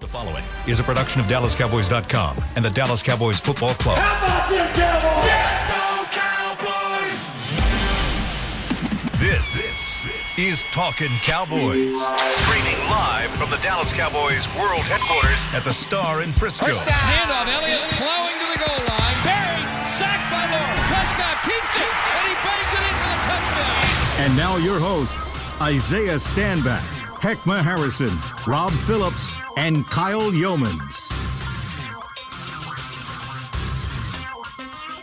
The following is a production of DallasCowboys.com and the Dallas Cowboys Football Club. How about them Cowboys? Yeah, go Cowboys! This is Talkin Cowboys. Streaming live from the Dallas Cowboys World Headquarters at the Star in Frisco. Handoff, Elliott plowing to the goal line. Barry, sacked by Lord. Prescott keeps it, and he bangs it in for the touchdown. And now your hosts, Isaiah Stanback, Heckma Harrison, Rob Phillips, and Kyle Yeomans.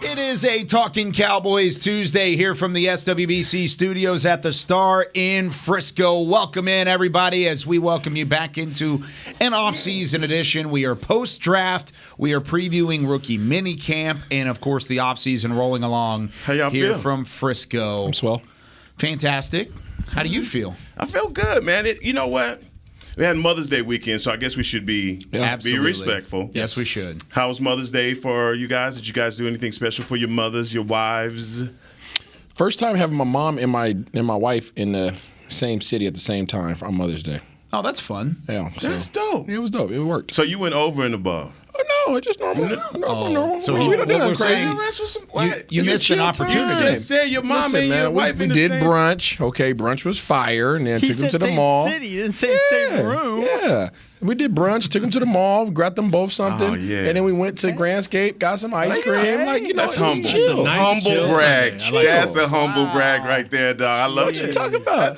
It is a Talkin Cowboys Tuesday here from the SWBC studios at the Star in Frisco. Welcome in, everybody, as we welcome you back into an off-season edition. We are post-draft. We are previewing rookie minicamp, and, of course, the off-season rolling along here feel? from Frisco. I'm swell. Fantastic. How do you feel? I feel good, man. You know what? We had Mother's Day weekend, so I guess we should be respectful. Yes, we should. How was Mother's Day for you guys? Did you guys do anything special for your mothers, your wives? First time having my mom and my wife in the same city at the same time on Mother's Day. Oh, that's fun. Yeah, that's dope. It was dope. It worked. So you went over and above. Oh, no, it's just normal. Normal. So we didn't do nothing crazy. You missed an opportunity. You just said your mom and your wife we in the did same brunch. Okay, brunch was fire, and then He took them said to the same mall. City. You didn't say same room. Yeah, we did brunch. Took them to the mall. Got them both something. Oh, yeah. And then we went to Grandscape. Got some ice cream. That's humble. Chill. Humble brag. That's a humble brag right there, dog. I love What you talking about?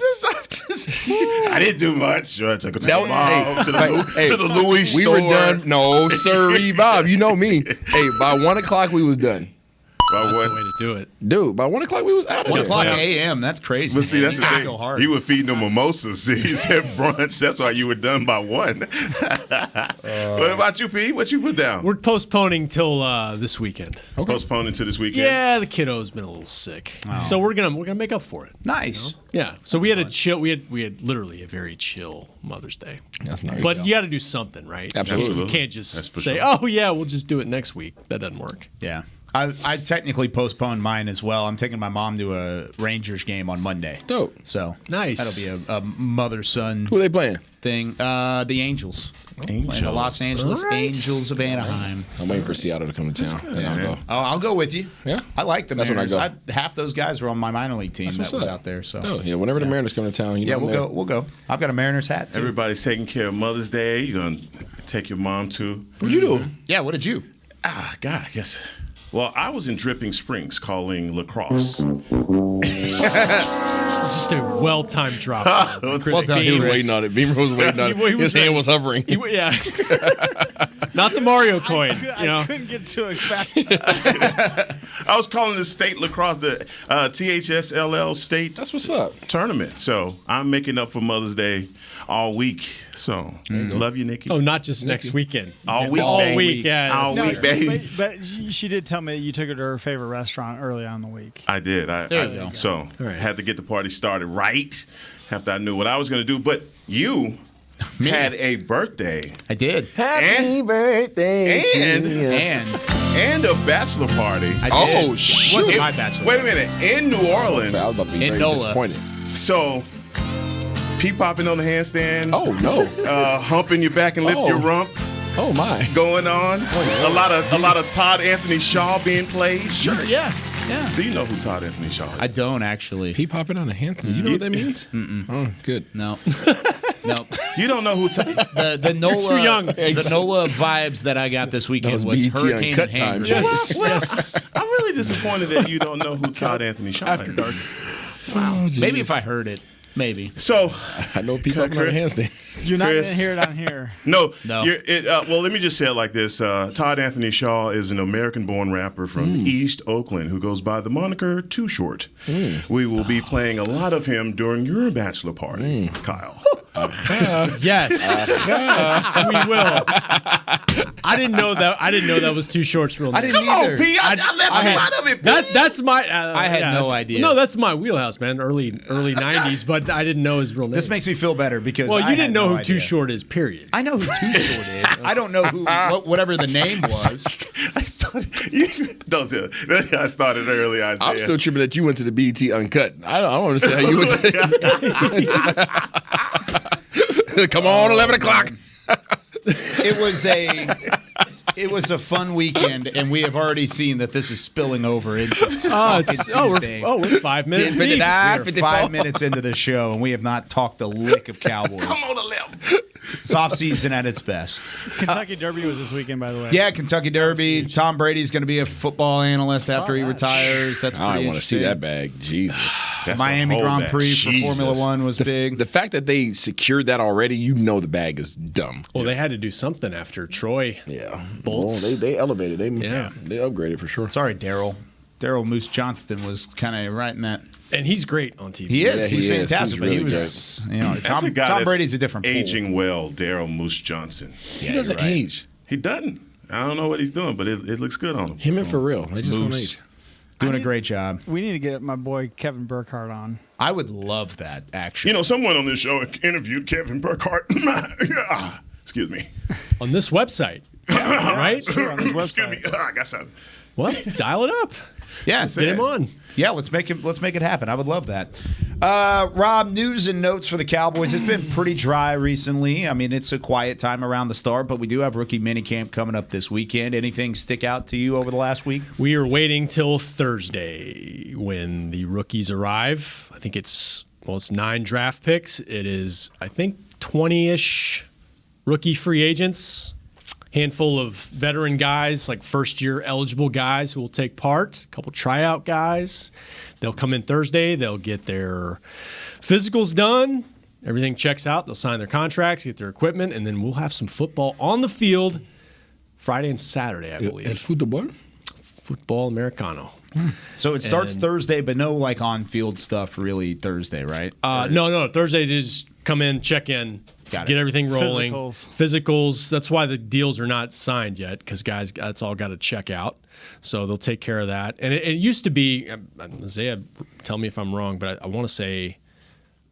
I didn't do much. I took her to the mall, to the Louis store. We were done. No, sorry, Bob. You know me. Hey, by 1 o'clock we was done. That's the way to do it. Dude, by 1 o'clock we was out of 1 there. o'clock a.m., that's crazy. But see, that's the thing. Go hard. You were feeding them mimosas. See, he said brunch. That's why you were done by 1. What about you, P? What you put down? We're postponing till this weekend. Okay. Postponing to this weekend? Yeah, the kiddo's been a little sick, so we're gonna make up for it. Nice. Yeah. So we had a chill. We had literally a very chill Mother's Day. That's nice. But you got to do something, right? Absolutely. You can't just say, sure. "Oh yeah, we'll just do it next week." That doesn't work. Yeah. I technically postponed mine as well. I'm taking my mom to a Rangers game on Monday. Dope. So Nice. That'll be a mother-son Who are they playing? thing. The Angels. Playing the Los Angeles Angels of Anaheim. I'm waiting for Seattle to come to town. And I'll go. Oh, I'll go with you. Yeah. I like the That's when I Mariners. go. Half those guys were on my minor league team that was out there. So Oh, yeah, whenever the Mariners come to town, yeah, we'll go. I've got a Mariners hat too. Everybody's taking care of Mother's Day. You're going to take your mom to? What'd you do? Yeah, what did you? God, I guess. Well, I was in Dripping Springs calling lacrosse. It's just a well-timed drop. Well done. He was waiting on it. Beamer was waiting on it. His hand was hovering. Yeah. Not the Mario coin. I couldn't get to it fast. I was calling the state lacrosse, the THSLL state. That's what's up. Tournament. So I'm making up for Mother's Day all week. So love you, Nikki. Oh, not just next weekend. All week, All baby. week, yeah. All that's- week, baby. But she did tell me that you took her to her favorite restaurant early on in the week. I did. There you go. So right. had to get the party started right after I knew what I was going to do. But you had a birthday I did. Happy birthday. And a bachelor party. I Oh, did. shoot. It wasn't my bachelor. Wait a minute. In New Orleans. I was about to be In very NOLA. disappointed. So pee popping on the handstand. Oh, no. Humping your back and lift Oh. your rump Oh, my. going on. A lot of Todd Anthony Shaw being played. Sure, yeah. Do you know who Todd Anthony Shaw is? I don't actually. He popping on a Hampton. You know what that means? Oh, good. No. No. You don't know who Todd. The NOLA, too young. The NOLA vibes that I got this weekend was was BT Hurricane Uncut and time. hand Yes. grenades. I'm really disappointed that you don't know who Todd Anthony Shaw After is. dark. Oh, Maybe if I heard it. Maybe. So, I know people popping on a handstand. You're not going to Chris. hear it on here. no. No. Well, let me just say it like this. Todd Anthony Shaw is an American-born rapper from East Oakland who goes by the moniker Too Short. We will be playing a lot of him during your bachelor party, Kyle. Yes. Yes, we will. I didn't know that was Too Short's real name. I didn't Come on, either. P. I left him out of it, P. That's my. I had no that's- idea. No, that's my wheelhouse, man. Early '90s, but I didn't know his real name. This makes me feel better because well, I you had didn't know no who Too idea. Short is. Period. I know who Too Short is. I don't know who whatever the name was. I started. Don't do it. I started early, Isaiah. I'm still tripping that you went to the BT Uncut. I don't understand how you went to Come on, 11 o'clock. It was a fun weekend, and we have already seen that this is spilling over into Tuesday. We're 5 minutes deep. We are 5 minutes into the show, and we have not talked a lick of Cowboys. Come on, the lip. It's off-season at its best. Kentucky Derby was this weekend, by the way. Yeah, Kentucky Derby. Tom Brady's going to be a football analyst after he retires. That's pretty I want to see interesting. that bag. Jesus. Miami Grand Prix for Formula One was big. The fact that they secured that already, you know the bag is dumb. Well, they had to do something after Troy. Yeah. Bolts. Well, they elevated. They upgraded for sure. Sorry, Daryl. Daryl Moose Johnston was kind of right in that. And he's great on TV. He is. Yeah, He's he is. fantastic. He's But he really was, That's a guy Tom that's Brady's a different pool. aging well, Daryl Moose Johnson. He doesn't age. He doesn't. I don't know what he's doing, but it looks good on him. Him and for real. They just don't Moose. age. Doing a great job. We need to get my boy Kevin Burkhardt on. I would love that, actually. You know, someone on this show interviewed Kevin Burkhardt. Excuse me. On this website. Right? Sure, on this Excuse me. website. I got something. What? Dial it up. Yeah, Get him on. Yeah, let's make it happen. I would love that. Rob, news and notes for the Cowboys. It's been pretty dry recently. I mean, it's a quiet time around the start, but we do have rookie minicamp coming up this weekend. Anything stick out to you over the last week? We are waiting till Thursday when the rookies arrive. I think it's 9 draft picks. It is, I think, 20-ish rookie free agents. Handful of veteran guys, like first-year eligible guys who will take part. A couple tryout guys. They'll come in Thursday. They'll get their physicals done. Everything checks out. They'll sign their contracts, get their equipment, and then we'll have some football on the field Friday and Saturday, I believe. El football? Football Americano. So it starts Thursday, but no like on-field stuff really Thursday, right? No. Thursday, they just come in, check in, Got it. get everything rolling. Physicals. That's why the deals are not signed yet, because guys, that's all got to check out. So they'll take care of that. And it used to be, Isaiah, tell me if I'm wrong, but I want to say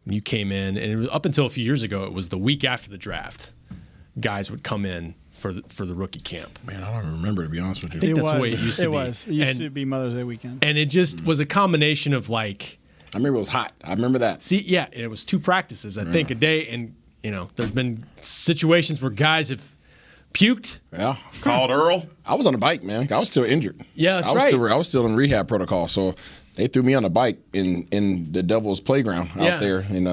when you came in, and it was up until a few years ago, it was the week after the draft. Guys would come in for the rookie camp. Man, I don't remember, to be honest with you. I think that's the way it used to be. It used to be Mother's Day weekend. And it just was a combination of like, I remember it was hot. I remember that. and it was 2 practices, I think, a day. And, there's been situations where guys have puked. Yeah. Called Earl. I was on a bike, man. I was still injured. Yeah, that's I was right. I was still in rehab protocol, so they threw me on a bike in the Devil's Playground out there. And,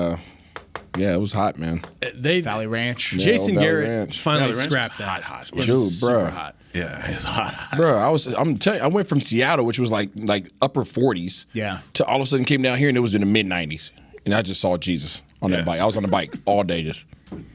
it was hot, man. Valley Ranch. Jason Valley Garrett Ranch. finally Valley Ranch scrapped was that. hot. It Dude, was bro. super hot. Yeah, it's hot. Bro, I'm telling you, I went from Seattle, which was like upper 40s, to all of a sudden came down here and it was in the mid 90s, and I just saw Jesus on that bike. I was on the bike all day just.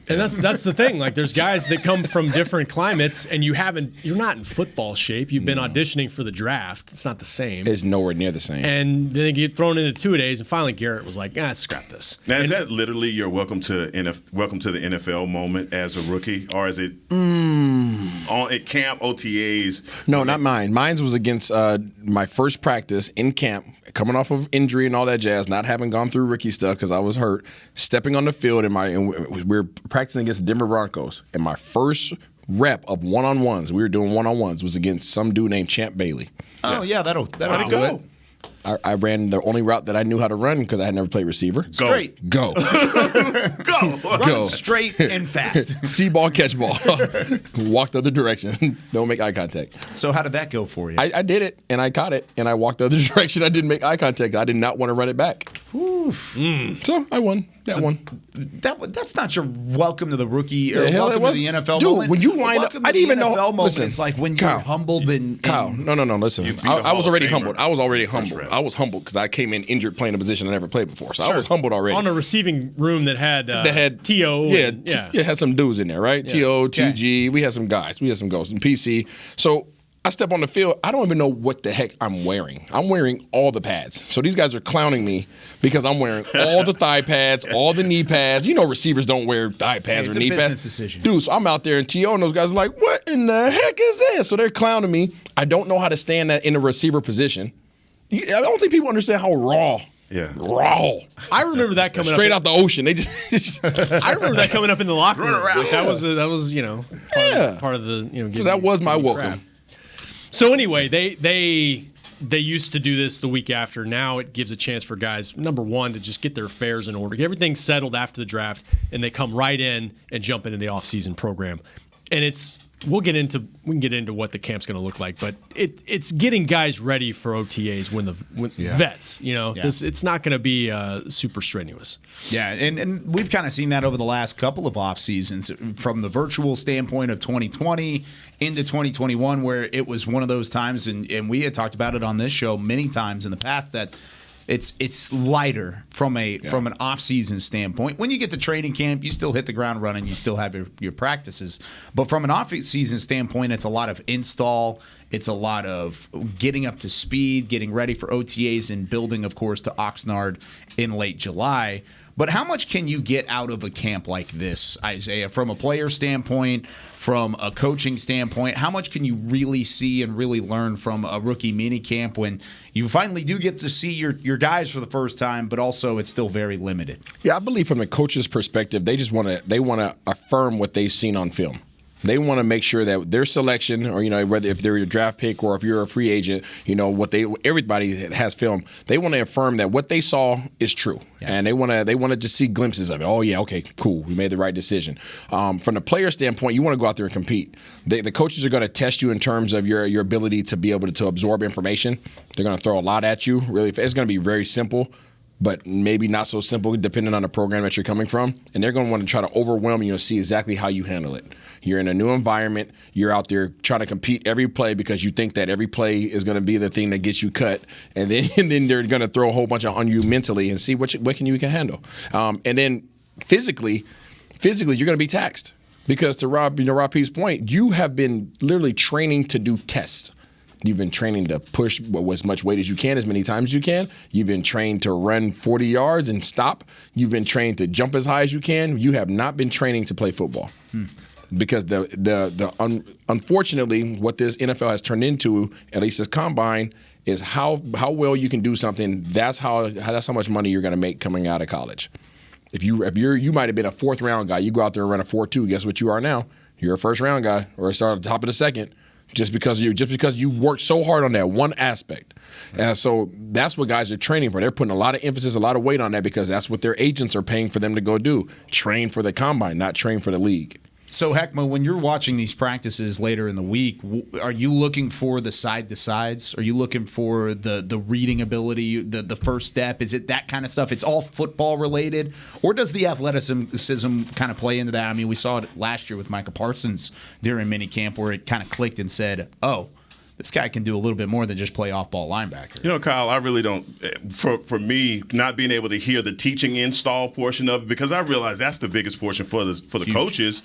And that's the thing. Like, there's guys that come from different climates, and you're not in football shape. You've been auditioning for the draft. It's not the same. It's nowhere near the same. And then they get thrown into 2-a-days, and finally Garrett was like, scrap this. Now, is that literally your welcome to the NFL moment as a rookie, or is it at camp OTAs? No, not mine. Mine was against my first practice in camp, coming off of injury and all that jazz, not having gone through rookie stuff because I was hurt, stepping on the field, and we were practicing against the Denver Broncos. And my first rep of one-on-ones, we were doing one-on-ones, was against some dude named Champ Bailey. Oh, yeah, that'll go. I ran the only route that I knew how to run because I had never played receiver. Straight. Go. Go. Run straight and fast. See ball, catch ball. Walk the other direction. Don't make eye contact. So how did that go for you? I did it, and I caught it, and I walked the other direction. I didn't make eye contact. I did not want to run it back. So I won. That's not your welcome to the rookie or hell welcome it to the NFL Dude, moment. when you line up, Welcome to I didn't the even know. NFL moment. Listen, It's like when Kyle, you're humbled and Kyle, no, listen. You beat I a was Hall already of humbled. Famer. I was already First humbled. rep. I was humbled because I came in injured playing a position I never played before. So I was humbled already. On a receiving room that had T.O. Yeah, had some dudes in there, right? Yeah. T.O., T.G. We had some guys. We had some ghosts and PC. So I step on the field. I don't even know what the heck I'm wearing. I'm wearing all the pads. So these guys are clowning me because I'm wearing all the thigh pads, all the knee pads. You know receivers don't wear thigh pads or knee pads. It's a business decision. Dude, so I'm out there and T.O. and those guys are like, what in the heck is this? So they're clowning me. I don't know how to stand that in a receiver position. I don't think people understand how raw. Yeah. Raw. I remember that coming Straight up. out the ocean. They just I remember that coming up in the locker room. around. Like, that was part of the So that was my welcome. So anyway, they used to do this the week after. Now it gives a chance for guys, number one, to just get their affairs in order, get everything settled after the draft, and they come right in and jump into the offseason program. we can get into what the camp's going to look like, but it's getting guys ready for OTAs when vets. It's not going to be super strenuous. Yeah, and we've kind of seen that over the last couple of off seasons, from the virtual standpoint of 2020 into 2021, where it was one of those times, and we had talked about it on this show many times in the past, that it's lighter from an off-season standpoint. When you get to training camp, you still hit the ground running. You still have your practices. But from an off-season standpoint, it's a lot of install. It's a lot of getting up to speed, getting ready for OTAs, and building, of course, to Oxnard in late July. But how much can you get out of a camp like this, Isaiah, from a player standpoint, from a coaching standpoint? How much can you really see and really learn from a rookie mini camp when you finally do get to see your guys for the first time, but also it's still very limited? Yeah, I believe from a coach's perspective, they want to affirm what they've seen on film. They want to make sure that their selection, or whether if they're your draft pick or if you're a free agent, everybody has film. They want to affirm that what they saw is true, and they want to just see glimpses of it. Oh yeah, okay, cool, we made the right decision. From the player standpoint, you want to go out there and compete. The coaches are going to test you in terms of your ability to be able to absorb information. They're going to throw a lot at you. Really, it's going to be very simple, but maybe not so simple depending on the program that you're coming from. And they're going to want to try to overwhelm you and see exactly how you handle it. You're in a new environment. You're out there trying to compete every play because you think that every play is going to be the thing that gets you cut. And then they're going to throw a whole bunch on you mentally and see what you can handle. And then physically, you're going to be taxed. Because to Rob P's point, you have been literally training to do tests. You've been training to push as much weight as you can, as many times as you can. You've been trained to run 40 yards and stop. You've been trained to jump as high as you can. You have not been training to play football. Because unfortunately, what this NFL has turned into, at least this combine, is how well you can do something. That's how much money you're going to make coming out of college. If you might have been a fourth round guy, you go out there and run a 4.2. Guess what you are now? You're a first round guy, or start at the top of the second. Just because you worked so hard on that one aspect. And so that's what guys are training for. They're putting a lot of emphasis, a lot of weight on that, because that's what their agents are paying for them to go do. Train for the combine, not train for the league. So, Heckma, when you're watching these practices later in the week, are you looking for the side-to-sides? Are you looking for the reading ability, the first step? Is it that kind of stuff? It's all football-related? Or does the athleticism kind of play into that? I mean, we saw it last year with Micah Parsons during minicamp where it kind of clicked and said, oh, this guy can do a little bit more than just play off-ball linebacker. Kyle, I really don't. For me, not being able to hear the teaching install portion of it, because I realize that's the biggest portion for the coaches,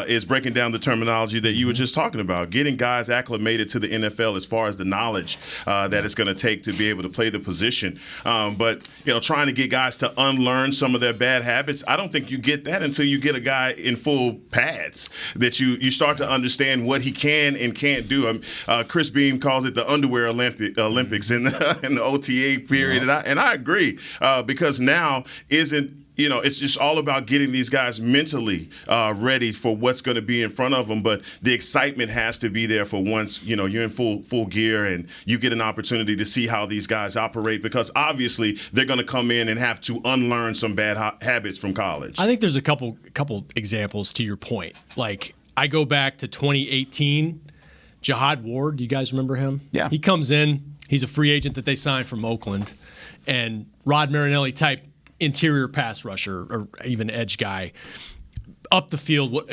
is breaking down the terminology that you were just talking about, getting guys acclimated to the NFL as far as the knowledge that it's going to take to be able to play the position. But trying to get guys to unlearn some of their bad habits, I don't think you get that until you get a guy in full pads, that you start to understand what he can and can't do. Chris Beam calls it the underwear Olympics in the OTA period, and I agree, because now it's just all about getting these guys mentally ready for what's going to be in front of them. But the excitement has to be there for once you're in full gear and you get an opportunity to see how these guys operate, because obviously they're going to come in and have to unlearn some bad habits from college. I think there's a couple examples to your point. Like, I go back to 2018. Jihad Ward, do you guys remember him? Yeah. He comes in. He's a free agent that they signed from Oakland. And Rod Marinelli type interior pass rusher or even edge guy up the field,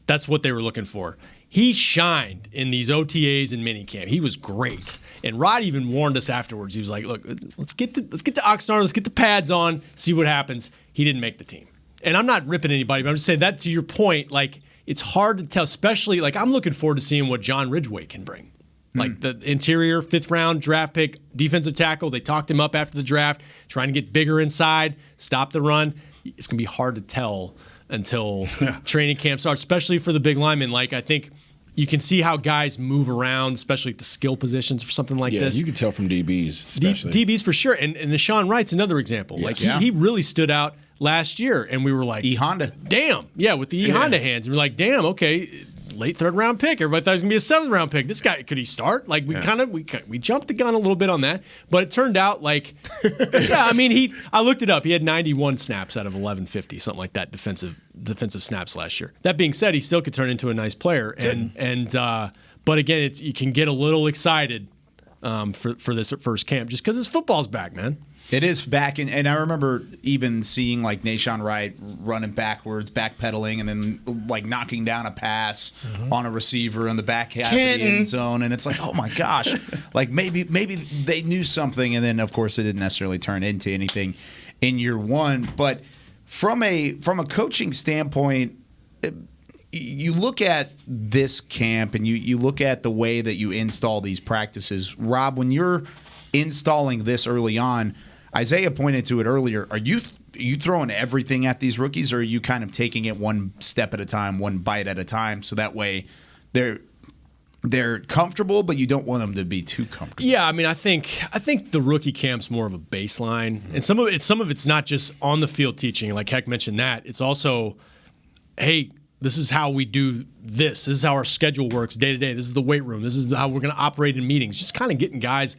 that's what they were looking for. He shined in these OTAs and minicamp. He was great. And Rod even warned us afterwards. He was like, look, let's get to Oxnard, let's get the pads on, see what happens. He didn't make the team. And I'm not ripping anybody, but I'm just saying that to your point, like, it's hard to tell, especially, like, I'm looking forward to seeing what John Ridgway can bring. Like, the interior, 5th round draft pick, defensive tackle. They talked him up after the draft, trying to get bigger inside, stop the run. It's going to be hard to tell until training camp starts, especially for the big linemen. Like, I think you can see how guys move around, especially at the skill positions for something like this. Yeah, you can tell from DBs, especially. DBs for sure. And Nashawn Wright's another example. Yes. Like, he really stood out last year, and we were like, E-Honda. Damn. Yeah, with the E-Honda hands. And we're like, damn, okay, late 3rd round pick. Everybody thought he was going to be a 7th round pick. This guy, could he start? Like, we jumped the gun a little bit on that, but it turned out like, yeah, I mean, I looked it up. He had 91 snaps out of 1150, something like that, defensive snaps last year. That being said, he still could turn into a nice player. But again, you can get a little excited for this first camp just because his football's back, man. It is back, and I remember even seeing like Nashawn Wright running backwards, backpedaling, and then like knocking down a pass on a receiver in the back half of the end zone, and it's like, oh my gosh, like maybe they knew something, and then of course it didn't necessarily turn into anything in year one. But from a coaching standpoint, you look at this camp and you look at the way that you install these practices. Rob, when you're installing this early on, Isaiah pointed to it earlier. Are you throwing everything at these rookies, or are you kind of taking it one step at a time, one bite at a time, so that way they're comfortable, but you don't want them to be too comfortable? Yeah, I mean, I think the rookie camp's more of a baseline, and some of it's not just on the field teaching, like Heck mentioned that. It's also, hey, this is how we do this. This is how our schedule works day to day. This is the weight room. This is how we're going to operate in meetings. Just kind of getting guys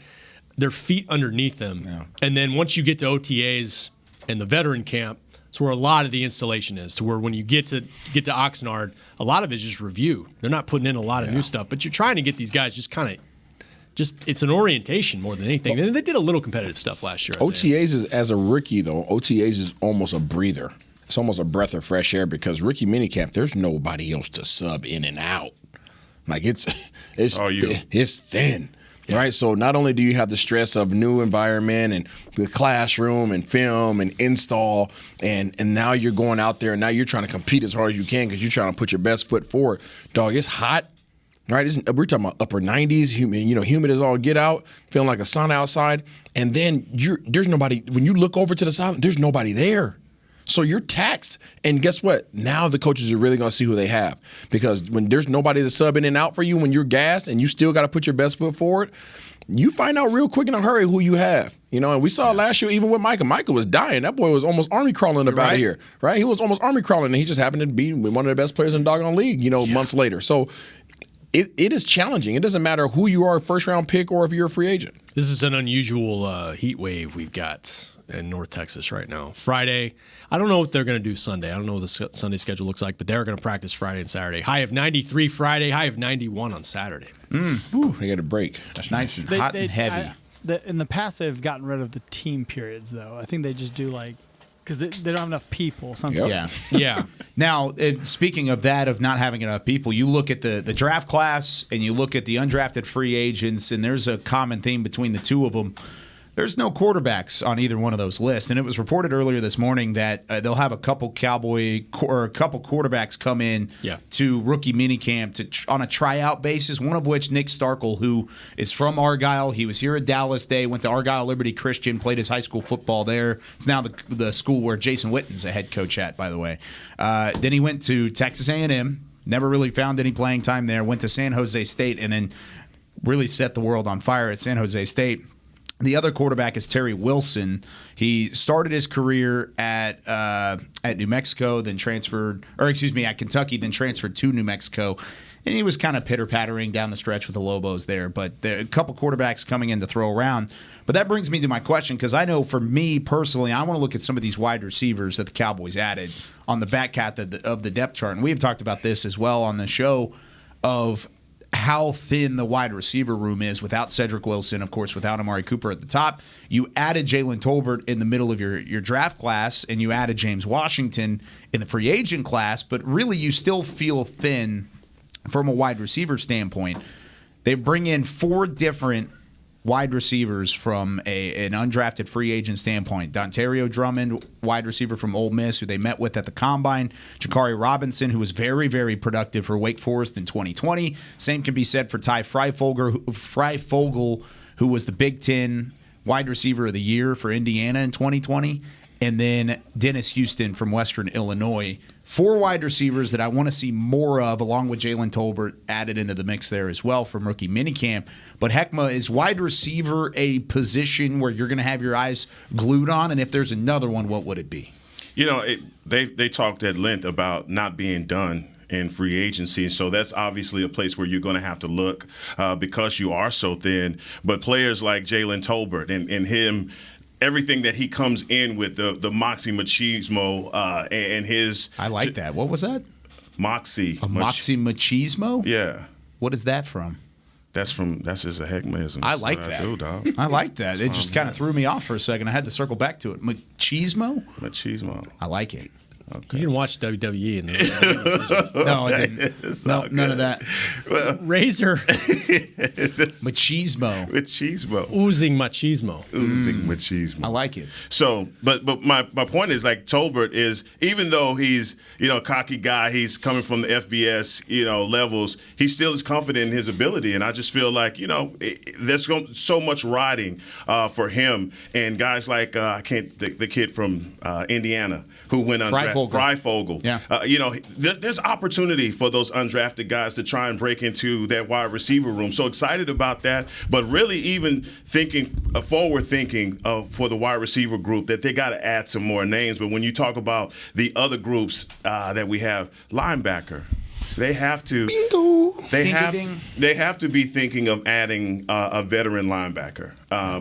their feet underneath them. Yeah. And then once you get to OTAs and the veteran camp, it's where a lot of the installation is, to where when you get to Oxnard, a lot of it is just review. They're not putting in a lot of new stuff, but you're trying to get these guys it's an orientation more than anything. And they did a little competitive stuff last year. OTAs is, as a rookie though, OTAs is almost a breather. It's almost a breath of fresh air, because rookie minicamp, there's nobody else to sub in and out. Like it's thin. Yeah. Right, so not only do you have the stress of new environment and the classroom and film and install, and now you're going out there and now you're trying to compete as hard as you can because you're trying to put your best foot forward. Dog, it's hot, right? We're talking about upper 90s, humid as all get out, feeling like a sauna outside, and then there's nobody. When you look over to the side, there's nobody there. So you're taxed. And guess what? Now the coaches are really going to see who they have. Because when there's nobody to sub in and out for you, when you're gassed and you still got to put your best foot forward, you find out real quick in a hurry who you have. And we saw last year even with Micah. Micah was dying. That boy was almost army crawling out of here. Right? He was almost army crawling, and he just happened to be one of the best players in the doggone league, months later. So it is challenging. It doesn't matter who you are, a first-round pick, or if you're a free agent. This is an unusual heat wave we've got in North Texas right now. Friday, I don't know what they're going to do Sunday. I don't know what the Sunday schedule looks like, but they're going to practice Friday and Saturday. High of 93 Friday, high of 91 on Saturday. They got a break. That's nice and hot and heavy. In the past, they've gotten rid of the team periods, though. I think they just do because they don't have enough people. Sometimes. Yep. Yeah. Now, speaking of that, of not having enough people, you look at the draft class and you look at the undrafted free agents, and there's a common theme between the two of them. There's no quarterbacks on either one of those lists, and it was reported earlier this morning that they'll have a couple quarterbacks come in to rookie minicamp on a tryout basis. One of which, Nick Starkel, who is from Argyle. He was here at Dallas Day, went to Argyle Liberty Christian, played his high school football there. It's now the school where Jason Witten's a head coach at, by the way. Then he went to Texas A&M. Never really found any playing time there. Went to San Jose State, and then really set the world on fire at San Jose State. The other quarterback is Terry Wilson. He started his career at New Mexico, then at Kentucky, then transferred to New Mexico. And he was kind of pitter-pattering down the stretch with the Lobos there. But there are a couple quarterbacks coming in to throw around. But that brings me to my question, because I know for me personally, I want to look at some of these wide receivers that the Cowboys added on the back half of the depth chart. And we have talked about this as well on the show of how thin the wide receiver room is without Cedric Wilson, of course, without Amari Cooper at the top. You added Jalen Tolbert in the middle of your draft class, and you added James Washington in the free agent class, but really you still feel thin from a wide receiver standpoint. They bring in 4 different wide receivers from an undrafted free agent standpoint. Dontario Drummond, wide receiver from Ole Miss, who they met with at the Combine. Jakari Robinson, who was very, very productive for Wake Forest in 2020. Same can be said for Ty Freifogel, who was the Big Ten wide receiver of the year for Indiana in 2020. And then Dennis Houston from Western Illinois. 4 wide receivers that I want to see more of, along with Jalen Tolbert added into the mix there as well from rookie minicamp. But Heckma, is wide receiver a position where you're going to have your eyes glued on? And if there's another one, what would it be? They talked at length about not being done in free agency. So that's obviously a place where you're going to have to look because you are so thin. But players like Jalen Tolbert and him, everything that he comes in with, the Moxie Machismo and his... I like that. What was that? Moxie. Moxie Machismo? Yeah. What is that from? That's just a heckmaism. I like that. I like that. It just kind of threw me off for a second. I had to circle back to it. Machismo? Machismo. I like it. Okay. You didn't watch WWE in the No, I didn't. No, none of that. Razor. Machismo. Machismo. Oozing machismo. Oozing machismo. I like it. So, but my point is, like, Tolbert is, even though he's, a cocky guy, he's coming from the FBS, levels, he still is confident in his ability. And I just feel like, there's so much riding for him. And guys like, the kid from Indiana who went undrafted. Freifogel. Yeah. There's opportunity for those undrafted guys to try and break into that wide receiver room. So excited about that. But really even forward thinking for the wide receiver group that they got to add some more names. But when you talk about the other groups that we have, linebacker, they have to. Bingo. They have to be thinking of adding a veteran linebacker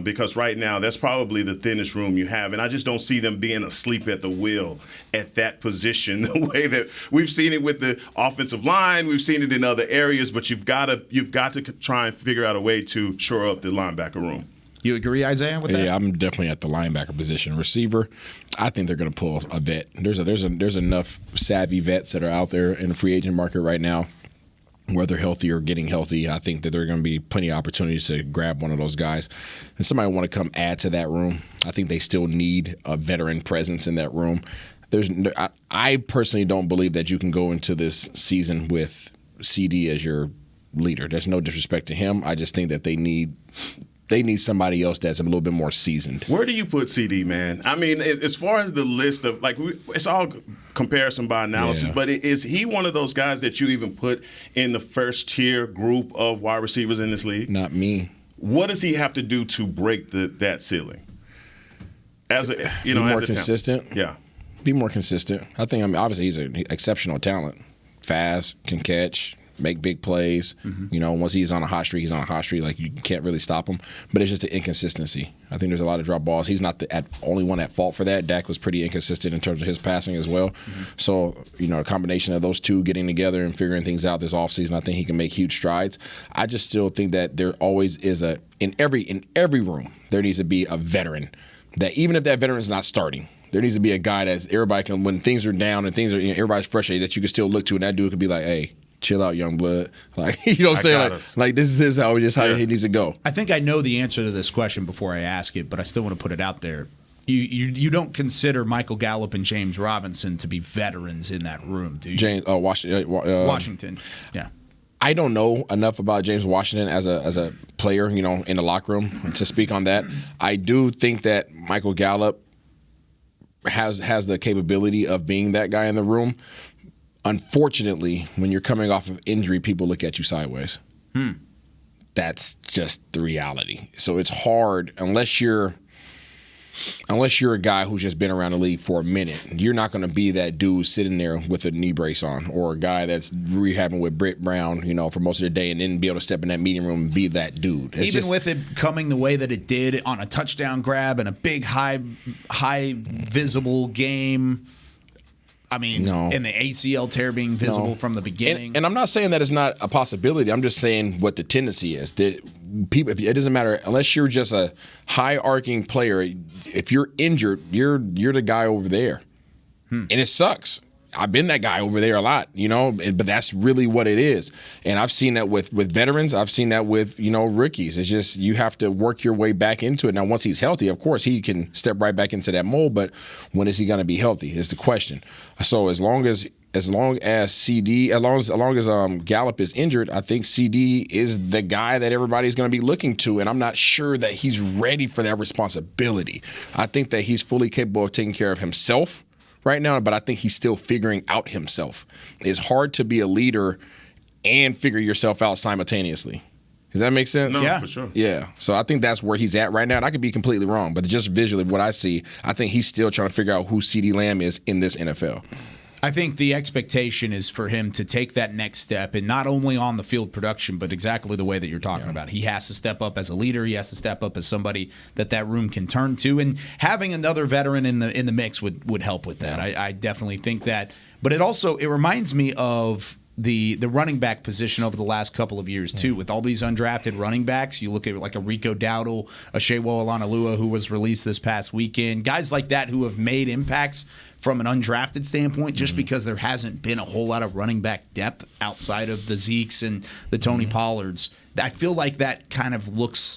because right now that's probably the thinnest room you have, and I just don't see them being asleep at the wheel at that position the way that we've seen it with the offensive line. We've seen it in other areas, but you've got to try and figure out a way to shore up the linebacker room. You agree, Isaiah, with that? Yeah, I'm definitely at the linebacker position. Receiver, I think they're going to pull a vet. There's enough savvy vets that are out there in the free agent market right now, whether healthy or getting healthy. I think that there are going to be plenty of opportunities to grab one of those guys. And somebody want to come add to that room. I think they still need a veteran presence in that room. I personally don't believe that you can go into this season with CD as your leader. There's no disrespect to him. I just think that they need somebody else that's a little bit more seasoned. Where do you put CD, man? I mean, as far as the list of, it's all comparison by analysis, but is he one of those guys that you even put in the first tier group of wide receivers in this league? Not me. What does he have to do to break that ceiling? Be more consistent. Yeah. Be more consistent. Obviously he's an exceptional talent. Fast, can catch, make big plays. Mm-hmm. Once he's on a hot streak, he's on a hot streak. Like, you can't really stop him. But it's just the inconsistency. I think there's a lot of drop balls. He's not the only one at fault for that. Dak was pretty inconsistent in terms of his passing as well. Mm-hmm. So, a combination of those two getting together and figuring things out this offseason, I think he can make huge strides. I just still think that there always is in every room, there needs to be a veteran that, even if that veteran is not starting, there needs to be a guy that everybody can, when things are down and things are, everybody's frustrated, that you can still look to, and that dude could be like, hey, chill out, young blood. Like, you know what I'm saying? Like this is how he needs to go. I think I know the answer to this question before I ask it, but I still want to put it out there. You don't consider Michael Gallup and James Robinson to be veterans in that room, do you? Washington. Yeah. I don't know enough about James Washington as a player, in the locker room to speak on that. I do think that Michael Gallup has the capability of being that guy in the room. Unfortunately, when you're coming off of injury, people look at you sideways. That's just the reality. So it's hard unless you're a guy who's just been around the league for a minute. You're not going to be that dude sitting there with a knee brace on, or a guy that's rehabbing with Britt Brown, for most of the day, and then be able to step in that meeting room and be that dude. With it coming the way that it did on a touchdown grab and a big high visible game. I mean, and the ACL tear being visible from the beginning. And I'm not saying that it's not a possibility. I'm just saying what the tendency is. That people, it doesn't matter unless you're just a high arcing player. If you're injured, you're the guy over there, and it sucks. I've been that guy over there a lot, but that's really what it is. And I've seen that with veterans. I've seen that with, rookies. It's just you have to work your way back into it. Now, once he's healthy, of course, he can step right back into that mold. But when is he going to be healthy is the question. So as long as Gallup is injured, I think CD is the guy that everybody's going to be looking to, and I'm not sure that he's ready for that responsibility. I think that he's fully capable of taking care of himself right now, but I think he's still figuring out himself. It's hard to be a leader and figure yourself out simultaneously. Does that make sense? No, for sure. Yeah. So I think that's where he's at right now, and I could be completely wrong, but just visually what I see, I think he's still trying to figure out who CeeDee Lamb is in this NFL. I think the expectation is for him to take that next step, and not only on the field production, but exactly the way that you're talking about. He has to step up as a leader. He has to step up as somebody that room can turn to, and having another veteran in the mix would help with that. I definitely think that. But it reminds me of the running back position over the last couple of years too, with all these undrafted running backs. You look at like a Rico Dowdle, a Shewo Olanalua who was released this past weekend, guys like that who have made impacts from an undrafted standpoint, just because there hasn't been a whole lot of running back depth outside of the Zekes and the Tony Pollards. I feel like that kind of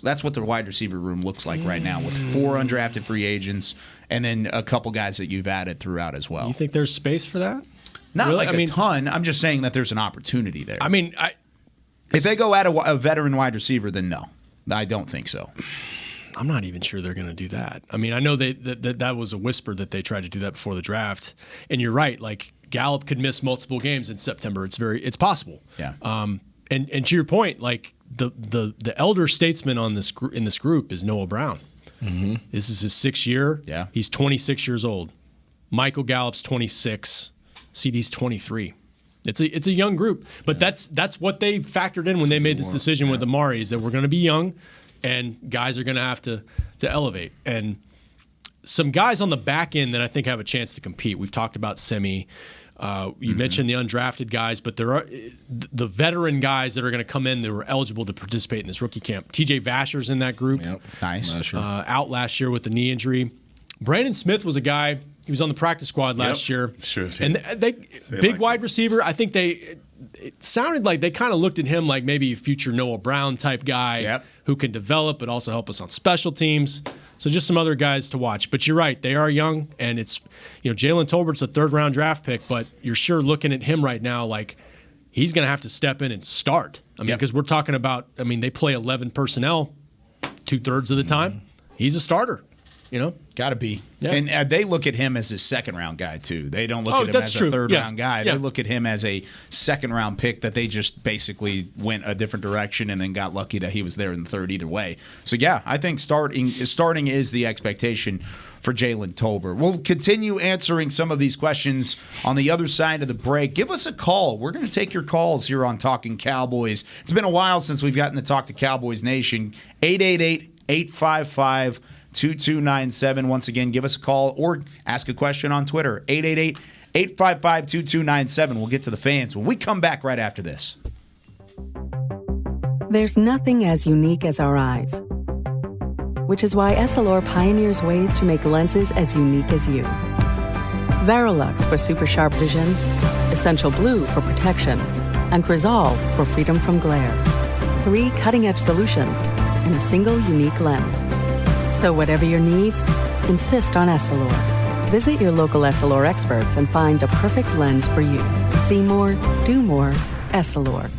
that's what the wide receiver room looks like right now, with 4 undrafted free agents and then a couple guys that you've added throughout as well. You think there's space for that? Not really? A ton. I'm just saying that there's an opportunity there. I mean, if they go at a veteran wide receiver, then no. I don't think so. I'm not even sure they're going to do that. I mean, I know that was a whisper that they tried to do that before the draft. And you're right. Like, Gallup could miss multiple games in September. It's possible. Yeah. And to your point, like the elder statesman in this group is Noah Brown. Mm-hmm. This is his 6th year. Yeah. He's 26 years old. Michael Gallup's 26. CD's 23. It's a young group, but that's what they factored in when they made this decision with Amari, is that we're going to be young, and guys are going to have to elevate. And some guys on the back end that I think have a chance to compete. We've talked about Semi. You mentioned the undrafted guys, but there are the veteran guys that are going to come in that were eligible to participate in this rookie camp. TJ Vasher's in that group. Yep. Nice. Out last year with the knee injury. Brandon Smith was a guy. He was on the practice squad last year. Sure. And they big wide receiver. I think it sounded like they kind of looked at him like maybe a future Noah Brown type guy who can develop but also help us on special teams. So just some other guys to watch. But you're right, they are young, and it's Jalen Tolbert's a 3rd-round draft pick, but you're sure looking at him right now like he's going to have to step in and start. I mean, because we're talking about, they play 11 personnel 2/3 of the time. He's a starter. Got to be. Yeah. And they look at him as a 2nd-round guy, too. They don't look at him as a 3rd-round guy. Yeah. They look at him as a 2nd-round pick that they just basically went a different direction and then got lucky that he was there in the 3rd either way. So, yeah, I think starting is the expectation for Jalen Tolbert. We'll continue answering some of these questions on the other side of the break. Give us a call. We're going to take your calls here on Talkin Cowboys. It's been a while since we've gotten to talk to Cowboys Nation. 888-855-2297. Once again, give us a call or ask a question on Twitter. 888-855-2297. We'll get to the fans when we come back right after this. There's nothing as unique as our eyes, which is why Essilor pioneers ways to make lenses as unique as you. Verilux for super sharp vision, Essential Blue for protection, and Crizal for freedom from glare. 3 cutting-edge solutions in a single unique lens. So whatever your needs, insist on Essilor. Visit your local Essilor experts and find the perfect lens for you. See more, do more, Essilor.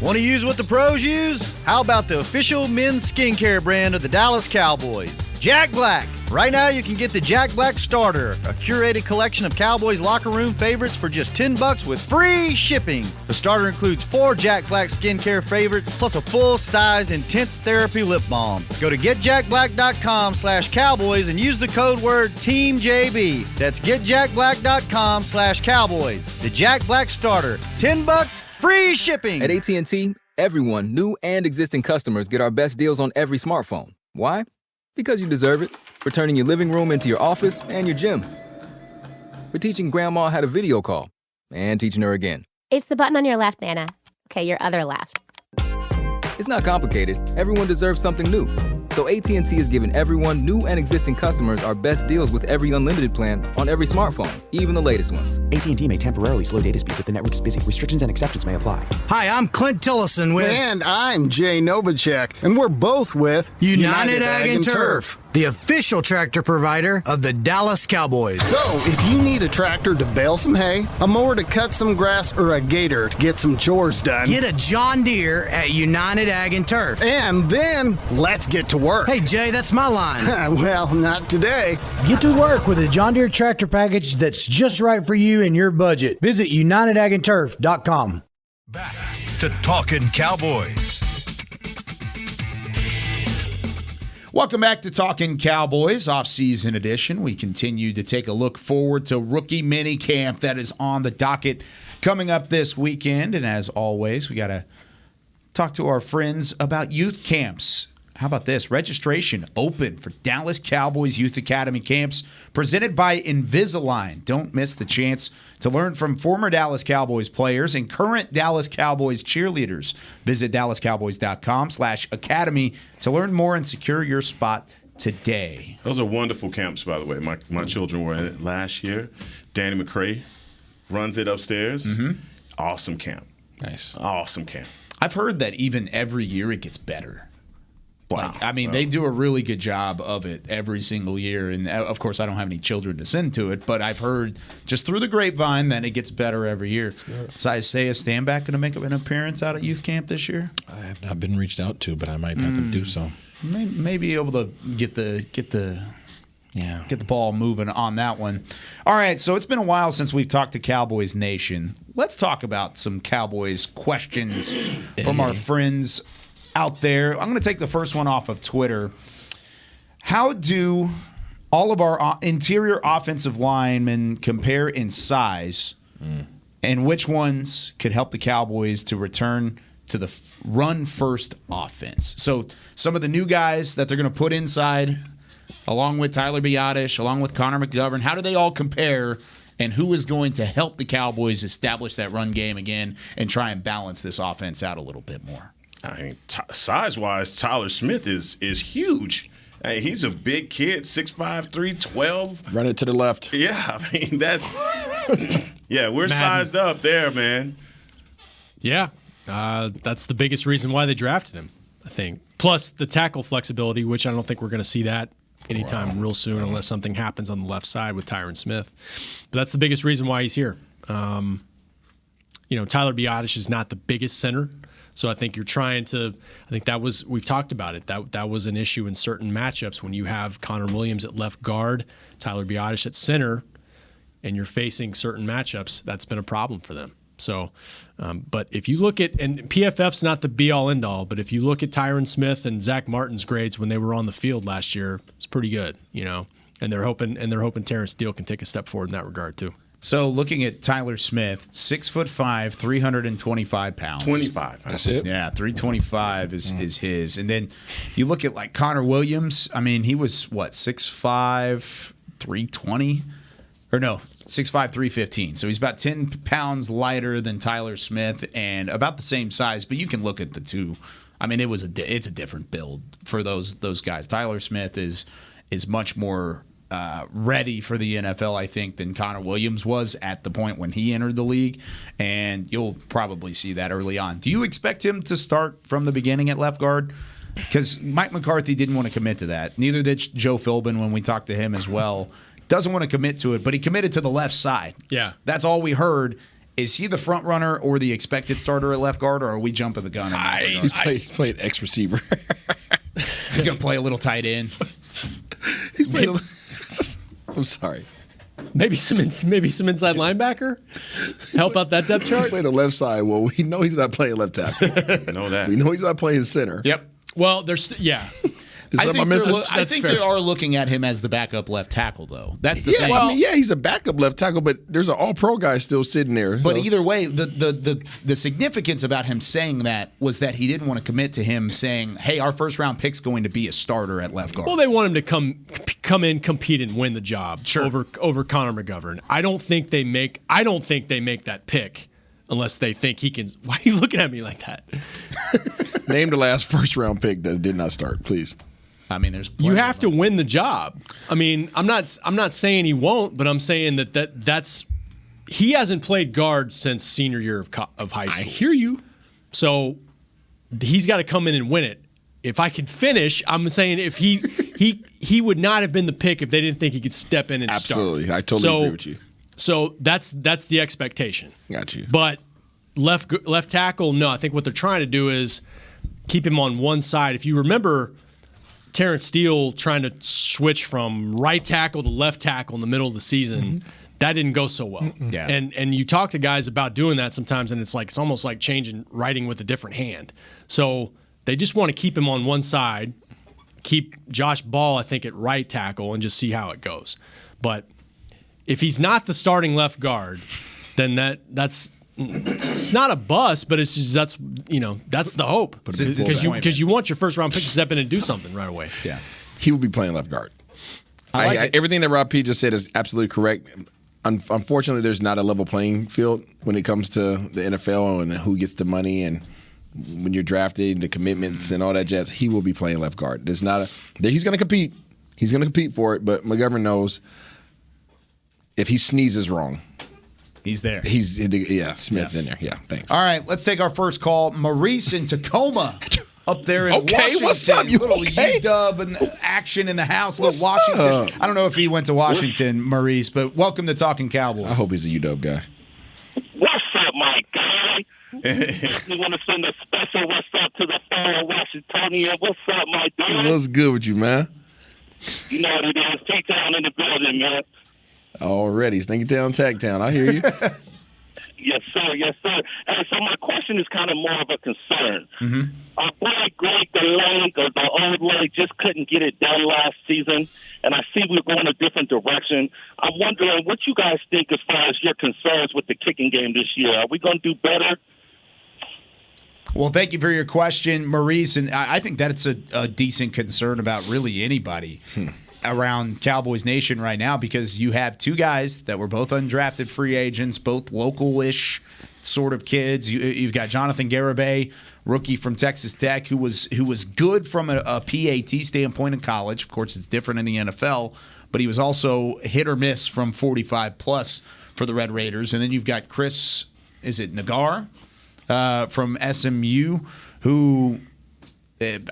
Want to use what the pros use? How about the official men's skincare brand of the Dallas Cowboys, Jack Black? Right now you can get the Jack Black Starter, a curated collection of Cowboys locker room favorites for just $10 with free shipping. The starter includes 4 Jack Black skincare favorites plus a full-sized intense therapy lip balm. Go to getjackblack.com/Cowboys and use the code word TEAMJB. That's getjackblack.com/Cowboys. The Jack Black Starter, $10, free shipping. At AT&T, everyone, new and existing customers, get our best deals on every smartphone. Why? Because you deserve it. For turning your living room into your office and your gym. For teaching Grandma how to video call and teaching her again. It's the button on your left, Nana. Okay, your other left. It's not complicated. Everyone deserves something new. So AT&T is giving everyone, new and existing customers, our best deals with every unlimited plan on every smartphone, even the latest ones. AT&T may temporarily slow data speeds if the network is busy. Restrictions and exceptions may apply. Hi, I'm Clint Tillison with... And I'm Jay Novacek, and we're both with... United Ag and Turf, the official tractor provider of the Dallas Cowboys. So, if you need a tractor to bale some hay, a mower to cut some grass, or a gator to get some chores done... Get a John Deere at United Ag and Turf. And then, let's get to work. Hey, Jay, that's my line. Well, not today. Get to work with a John Deere tractor package that's just right for you and your budget. Visit UnitedAgAndTurf.com. Back to Talkin' Cowboys. Welcome back to Talkin Cowboys, off-season edition. We continue to take a look forward to rookie minicamp that is on the docket coming up this weekend. And as always, we got to talk to our friends about youth camps. How about this? Registration open for Dallas Cowboys Youth Academy camps presented by Invisalign. Don't miss the chance to learn from former Dallas Cowboys players and current Dallas Cowboys cheerleaders. Visit dallascowboys.com/academy to learn more and secure your spot today. Those are wonderful camps, by the way. My children were in it last year. Danny McCray runs it upstairs. Awesome camp. Nice. Awesome camp. I've heard that even every year it gets better. Wow. They do a really good job of it every single year. And, of course, I don't have any children to send to it, but I've heard just through the grapevine that it gets better every year. Is Isaiah Stanback going to make an appearance out at youth camp this year? I have not been reached out to, but I might have to do so. Maybe able to get the ball moving on that one. All right, so it's been a while since we've talked to Cowboys Nation. Let's talk about some Cowboys questions from our friends out there. I'm going to take the first one off of Twitter. How do all of our interior offensive linemen compare in size, and which ones could help the Cowboys to return to the run-first offense? So some of the new guys that they're going to put inside, along with Tyler Biadasz, along with Connor McGovern, how do they all compare, and who is going to help the Cowboys establish that run game again and try and balance this offense out a little bit more? I mean, size-wise, Tyler Smith is huge. He's a big kid, 6'5", 312. Run it to the left. Yeah, I mean, that's we're sized up there, man. Yeah, that's the biggest reason why they drafted him, I think. Plus the tackle flexibility, which I don't think we're going to see that anytime real soon unless something happens on the left side with Tyron Smith. But that's the biggest reason why he's here. Tyler Biadasz is not the biggest center. So I think you're trying to – I think we've talked about it. That was an issue in certain matchups when you have Connor Williams at left guard, Tyler Biadasz at center, and you're facing certain matchups. That's been a problem for them. So, but if you look at – and PFF's not the be-all, end-all, but if you look at Tyron Smith and Zach Martin's grades when they were on the field last year, it's pretty good, And they're hoping Terrence Steele can take a step forward in that regard too. So looking at Tyler Smith, 6'5", 325 pounds. 25. That's it. Yeah, 325 is his. And then you look at like Connor Williams. I mean, he was 6'5", 320, or no, 6'5", 315. So he's about 10 pounds lighter than Tyler Smith and about the same size. But you can look at the two. I mean, it's a different build for those guys. Tyler Smith is much more ready for the NFL, I think, than Connor Williams was at the point when he entered the league, and you'll probably see that early on. Do you expect him to start from the beginning at left guard? Because Mike McCarthy didn't want to commit to that. Neither did Joe Philbin when we talked to him as well. Doesn't want to commit to it, but he committed to the left side. Yeah. That's all we heard. Is he the front runner or the expected starter at left guard, or are we jumping the gun? He's playing X receiver. He's going to play a little tight end. He's playing I'm sorry. Maybe some inside linebacker? Help out that depth chart? Playing the left side. Well, we know he's not playing left tackle. Know that. We know he's not playing center. Yep. Well, there's I think they are looking at him as the backup left tackle, though. That's the thing. Well, he's a backup left tackle, but there's an all-pro guy still sitting there. But either way, the significance about him saying that was that he didn't want to commit to him saying, "Hey, our first-round pick's going to be a starter at left guard." Well, they want him to come in, compete, and win the job over Connor McGovern. I don't think they make that pick unless they think he can. Why are you looking at me like that? Name the last first-round pick that did not start, please. I mean, you have to win the job. I mean, I'm not saying he won't, but I'm saying that's he hasn't played guard since senior year of high school. I hear you. So he's got to come in and win it. If I can finish, I'm saying if he would not have been the pick if they didn't think he could step in and start. Absolutely, I totally agree with you. So that's the expectation. Got you. But left tackle, no. I think what they're trying to do is keep him on one side. If you remember, Terrence Steele trying to switch from right tackle to left tackle in the middle of the season, that didn't go so well. Yeah. And you talk to guys about doing that sometimes, and it's almost like writing with a different hand. So they just want to keep him on one side, keep Josh Ball, I think, at right tackle and just see how it goes. But if he's not the starting left guard, then that's it's not a bust, but it's just that's the hope because you want your first round pick to step in and do something right away. Yeah, he will be playing left guard. Everything that Rob P just said is absolutely correct. Unfortunately, there's not a level playing field when it comes to the NFL and who gets the money and when you're drafted, the commitments and all that jazz. He will be playing left guard. He's going to compete. He's going to compete for it, but McGovern knows if he sneezes wrong, he's there. Smith's in there. Yeah, thanks. All right, let's take our first call. Maurice in Tacoma. Up there in Washington. What's up? You little okay? UW and action in the house. Little Washington. I don't know if he went to Washington, Maurice, but welcome to Talkin Cowboys. I hope he's a UW guy. What's up, my guy? We want to send a special what's up to the fellow Washingtonian. What's up, my dude? What's good with you, man? You know what it is. T-Town in the building, man. Already. Stinky Town, Tag Town. I hear you. Yes, sir. Yes, sir. Hey, so my question is kind of more of a concern. Mm-hmm. Our boy Greg the Leg, or the old leg, just couldn't get it done last season, and I see we're going a different direction. I'm wondering what you guys think as far as your concerns with the kicking game this year. Are we going to do better? Well, thank you for your question, Maurice, and I think that it's a decent concern about really anybody around Cowboys Nation right now because you have two guys that were both undrafted free agents, both local-ish sort of kids. You've got Jonathan Garibay, rookie from Texas Tech, who was good from a PAT standpoint in college. Of course, it's different in the NFL, but he was also hit or miss from 45-plus for the Red Raiders. And then you've got Chris, is it Nagar, from SMU, who –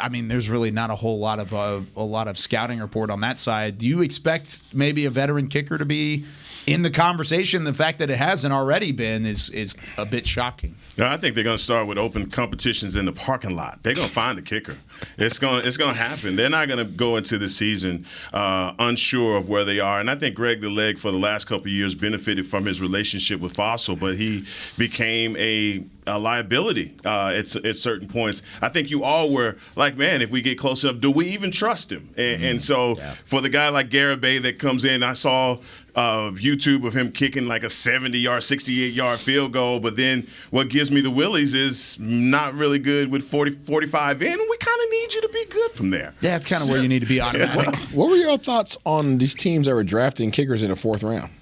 I mean, there's really not a whole lot of scouting report on that side. Do you expect maybe a veteran kicker to be in the conversation? The fact that it hasn't already been is a bit shocking. No, I think they're going to start with open competitions in the parking lot. They're going to find a kicker. It's going to happen. They're not going to go into the season unsure of where they are. And I think Greg the Leg for the last couple of years benefited from his relationship with Fossil, but he became a liability at certain points. I think you all were like, man, if we get close enough, do we even trust him? And so for the guy like Garibay that comes in, I saw YouTube of him kicking like a 70-yard, 68-yard field goal, but then what gives me the willies is not really good with 45 in. We kind of need you to be good from there. Yeah, it's kind of where you need to be automatic. What were your thoughts on these teams that were drafting kickers in the fourth round?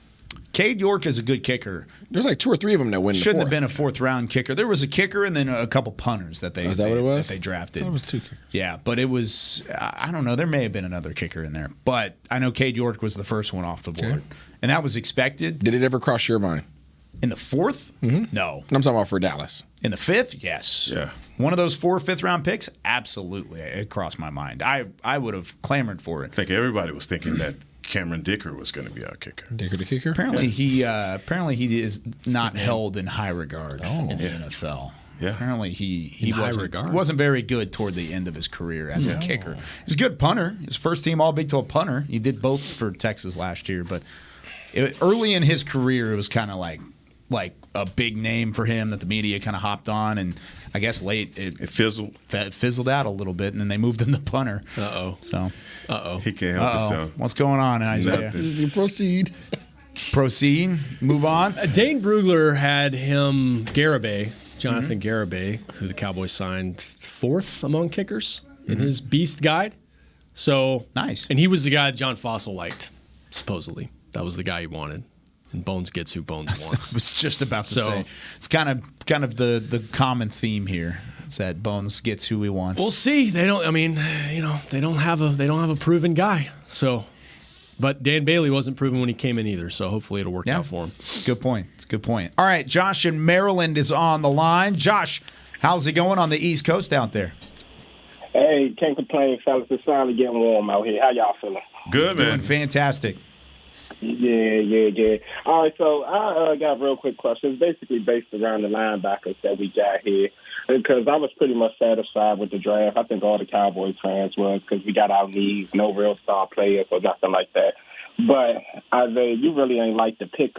Cade York is a good kicker. There's like two or three of them that win. Shouldn't have been a fourth-round kicker. There was a kicker and then a couple punters that they drafted. That was two kickers. Yeah, but it was I don't know. There may have been another kicker in there, but I know Cade York was the first one off the board, and that was expected. Did it ever cross your mind? In the fourth? Mm-hmm. No. I'm talking about for Dallas. In the fifth? Yes. Yeah. One of those 4 fifth-round picks? Absolutely. It crossed my mind. I would have clamored for it. I think everybody was thinking that Cameron Dicker was going to be our kicker. Dicker the kicker? Apparently he is not held in high regard in the NFL. Yeah. Apparently he wasn't very good toward the end of his career as a kicker. He's a good punter. His first team All Big 12 punter. He did both for Texas last year, but early in his career it was kind of like a big name for him that the media kind of hopped on, and I guess late it fizzled out a little bit, and then they moved him to punter. He can't help himself. What's going on, Isaiah? Proceed. Move on. Dane Brugler had him Jonathan Garibay, who the Cowboys signed fourth among kickers in his Beast guide. So nice. And he was the guy that John Fossil liked, supposedly. That was the guy he wanted. And Bones gets who Bones wants. I was just about to say. It's kind of the common theme here. It's that Bones gets who he wants. We'll see. They don't. I mean, they don't have a proven guy. So, but Dan Bailey wasn't proven when he came in either. So hopefully it'll work out for him. It's a good point. All right, Josh in Maryland is on the line. Josh, how's it going on the East Coast out there? Hey, can't complain, fellas. It's finally getting warm out here. How y'all feeling? Good, man. Doing fantastic. Yeah. All right, so I got a real quick question. It's basically based around the linebackers that we got here, because I was pretty much satisfied with the draft. I think all the Cowboys fans was, because we got our needs, no real star players or nothing like that. But Isaiah, you really ain't like to pick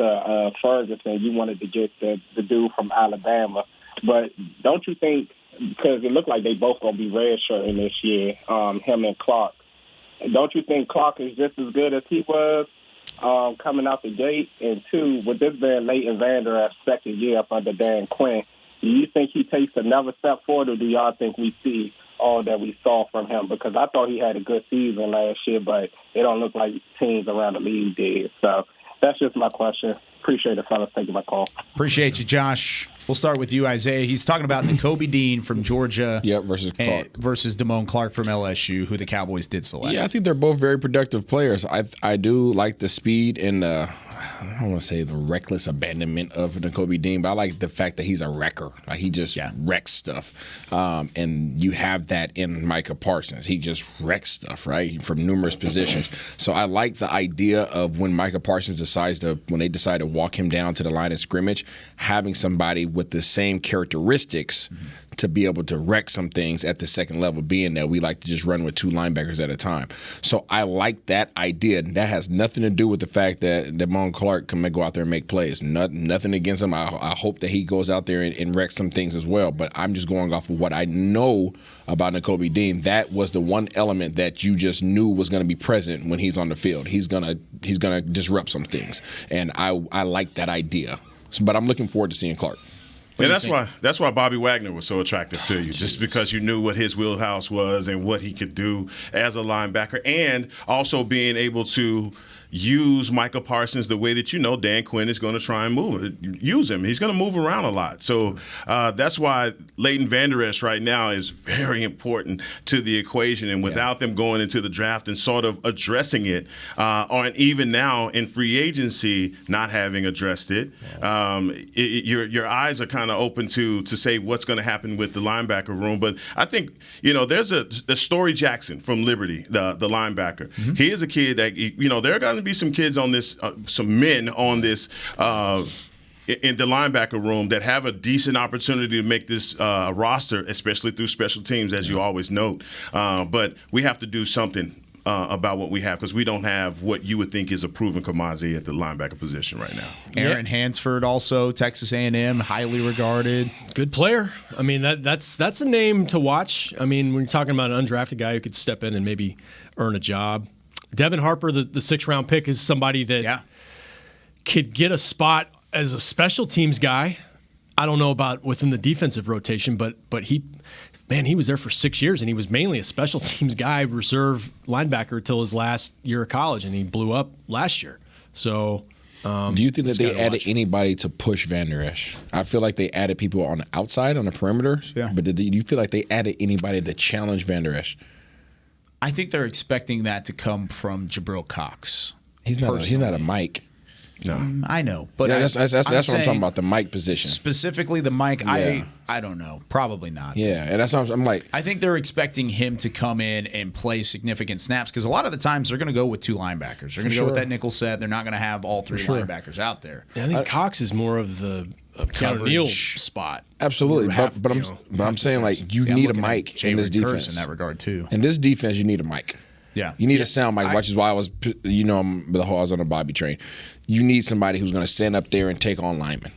Ferguson. You wanted to get the dude from Alabama. But don't you think, because it looked like they both going to be redshirting this year, him and Clark, don't you think Clark is just as good as he was coming out the gate? And two, with this being Leighton Vander Esch's second year up under Dan Quinn, do you think he takes another step forward, or do y'all think we see all that we saw from him? Because I thought he had a good season last year, but it don't look like teams around the league did. So that's just my question. Appreciate it, fellas, taking my call. Appreciate you, Josh. We'll start with you, Isaiah. He's talking about Nakobe Dean from Georgia versus Clark. Versus Damone Clark from LSU, who the Cowboys did select. Yeah, I think they're both very productive players. I do like the speed and the, I don't want to say the reckless abandonment of Nakobe Dean, but I like the fact that he's a wrecker. Like, he just wrecks stuff. And you have that in Micah Parsons. He just wrecks stuff, right, from numerous positions. So I like the idea of when Micah Parsons when they decide to walk him down to the line of scrimmage, having somebody with the same characteristics to be able to wreck some things at the second level, being that we like to just run with two linebackers at a time. So I like that idea. That has nothing to do with the fact that Damone Clark can go out there and make plays. Nothing against him. I hope that he goes out there and wrecks some things as well. But I'm just going off of what I know about Nakobe Dean. That was the one element that you just knew was going to be present when he's on the field. He's gonna disrupt some things, and I like that idea. But I'm looking forward to seeing Clark. And that's why Bobby Wagner was so attractive to you, just because you knew what his wheelhouse was and what he could do as a linebacker, and also being able to use Micah Parsons the way that Dan Quinn is going to try and use him. He's going to move around a lot. So that's why Leighton Vander Esch right now is very important to the equation. And without them going into the draft and sort of addressing it, or even now in free agency not having addressed it, your eyes are kind of open to say what's going to happen with the linebacker room. But I think, there's a Story Jackson from Liberty, the linebacker. Mm-hmm. He is a kid that, there are going to be some kids on this, some men on this in the linebacker room that have a decent opportunity to make this roster, especially through special teams, as you always note. But we have to do something about what we have, because we don't have what you would think is a proven commodity at the linebacker position right now. Aaron Hansford, also Texas A&M, highly regarded, good player. I mean, that's a name to watch. I mean, when you're talking about an undrafted guy who could step in and maybe earn a job. Devin Harper, the 6th-round pick, is somebody that could get a spot as a special teams guy. I don't know about within the defensive rotation, but he was there for 6 years, and he was mainly a special teams guy, reserve linebacker till his last year of college, and he blew up last year. So do you think that they added anybody to push Vander Esch? I feel like they added people on the outside, on the perimeter. Yeah. But do you feel like they added anybody to challenge Vander Esch? I think they're expecting that to come from Jabril Cox. He's not a Mike. No, I know, but that's what I'm talking about, the Mike position. Specifically the Mike, I don't know. Probably not. Yeah, and that's what I'm like. I think they're expecting him to come in and play significant snaps, because a lot of the times they're going to go with two linebackers. They're going to go with that nickel set. They're not going to have all three linebackers out there. Yeah, I think Cox is more of the Neal spot. Absolutely, but I'm saying, like, you need a Mike in this defense. In that regard too. In this defense, you need a Mike. Yeah, you need a sound Mike, which is why I was on a Bobby train. You need somebody who's going to stand up there and take on linemen.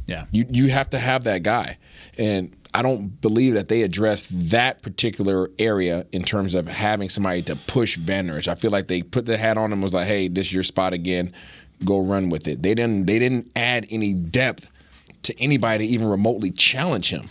Yeah, you have to have that guy, and I don't believe that they addressed that particular area in terms of having somebody to push Vander Esch. I feel like they put the hat on him and was like, "Hey, this is your spot again. Go run with it." They didn't add any depth to anybody to even remotely challenge him.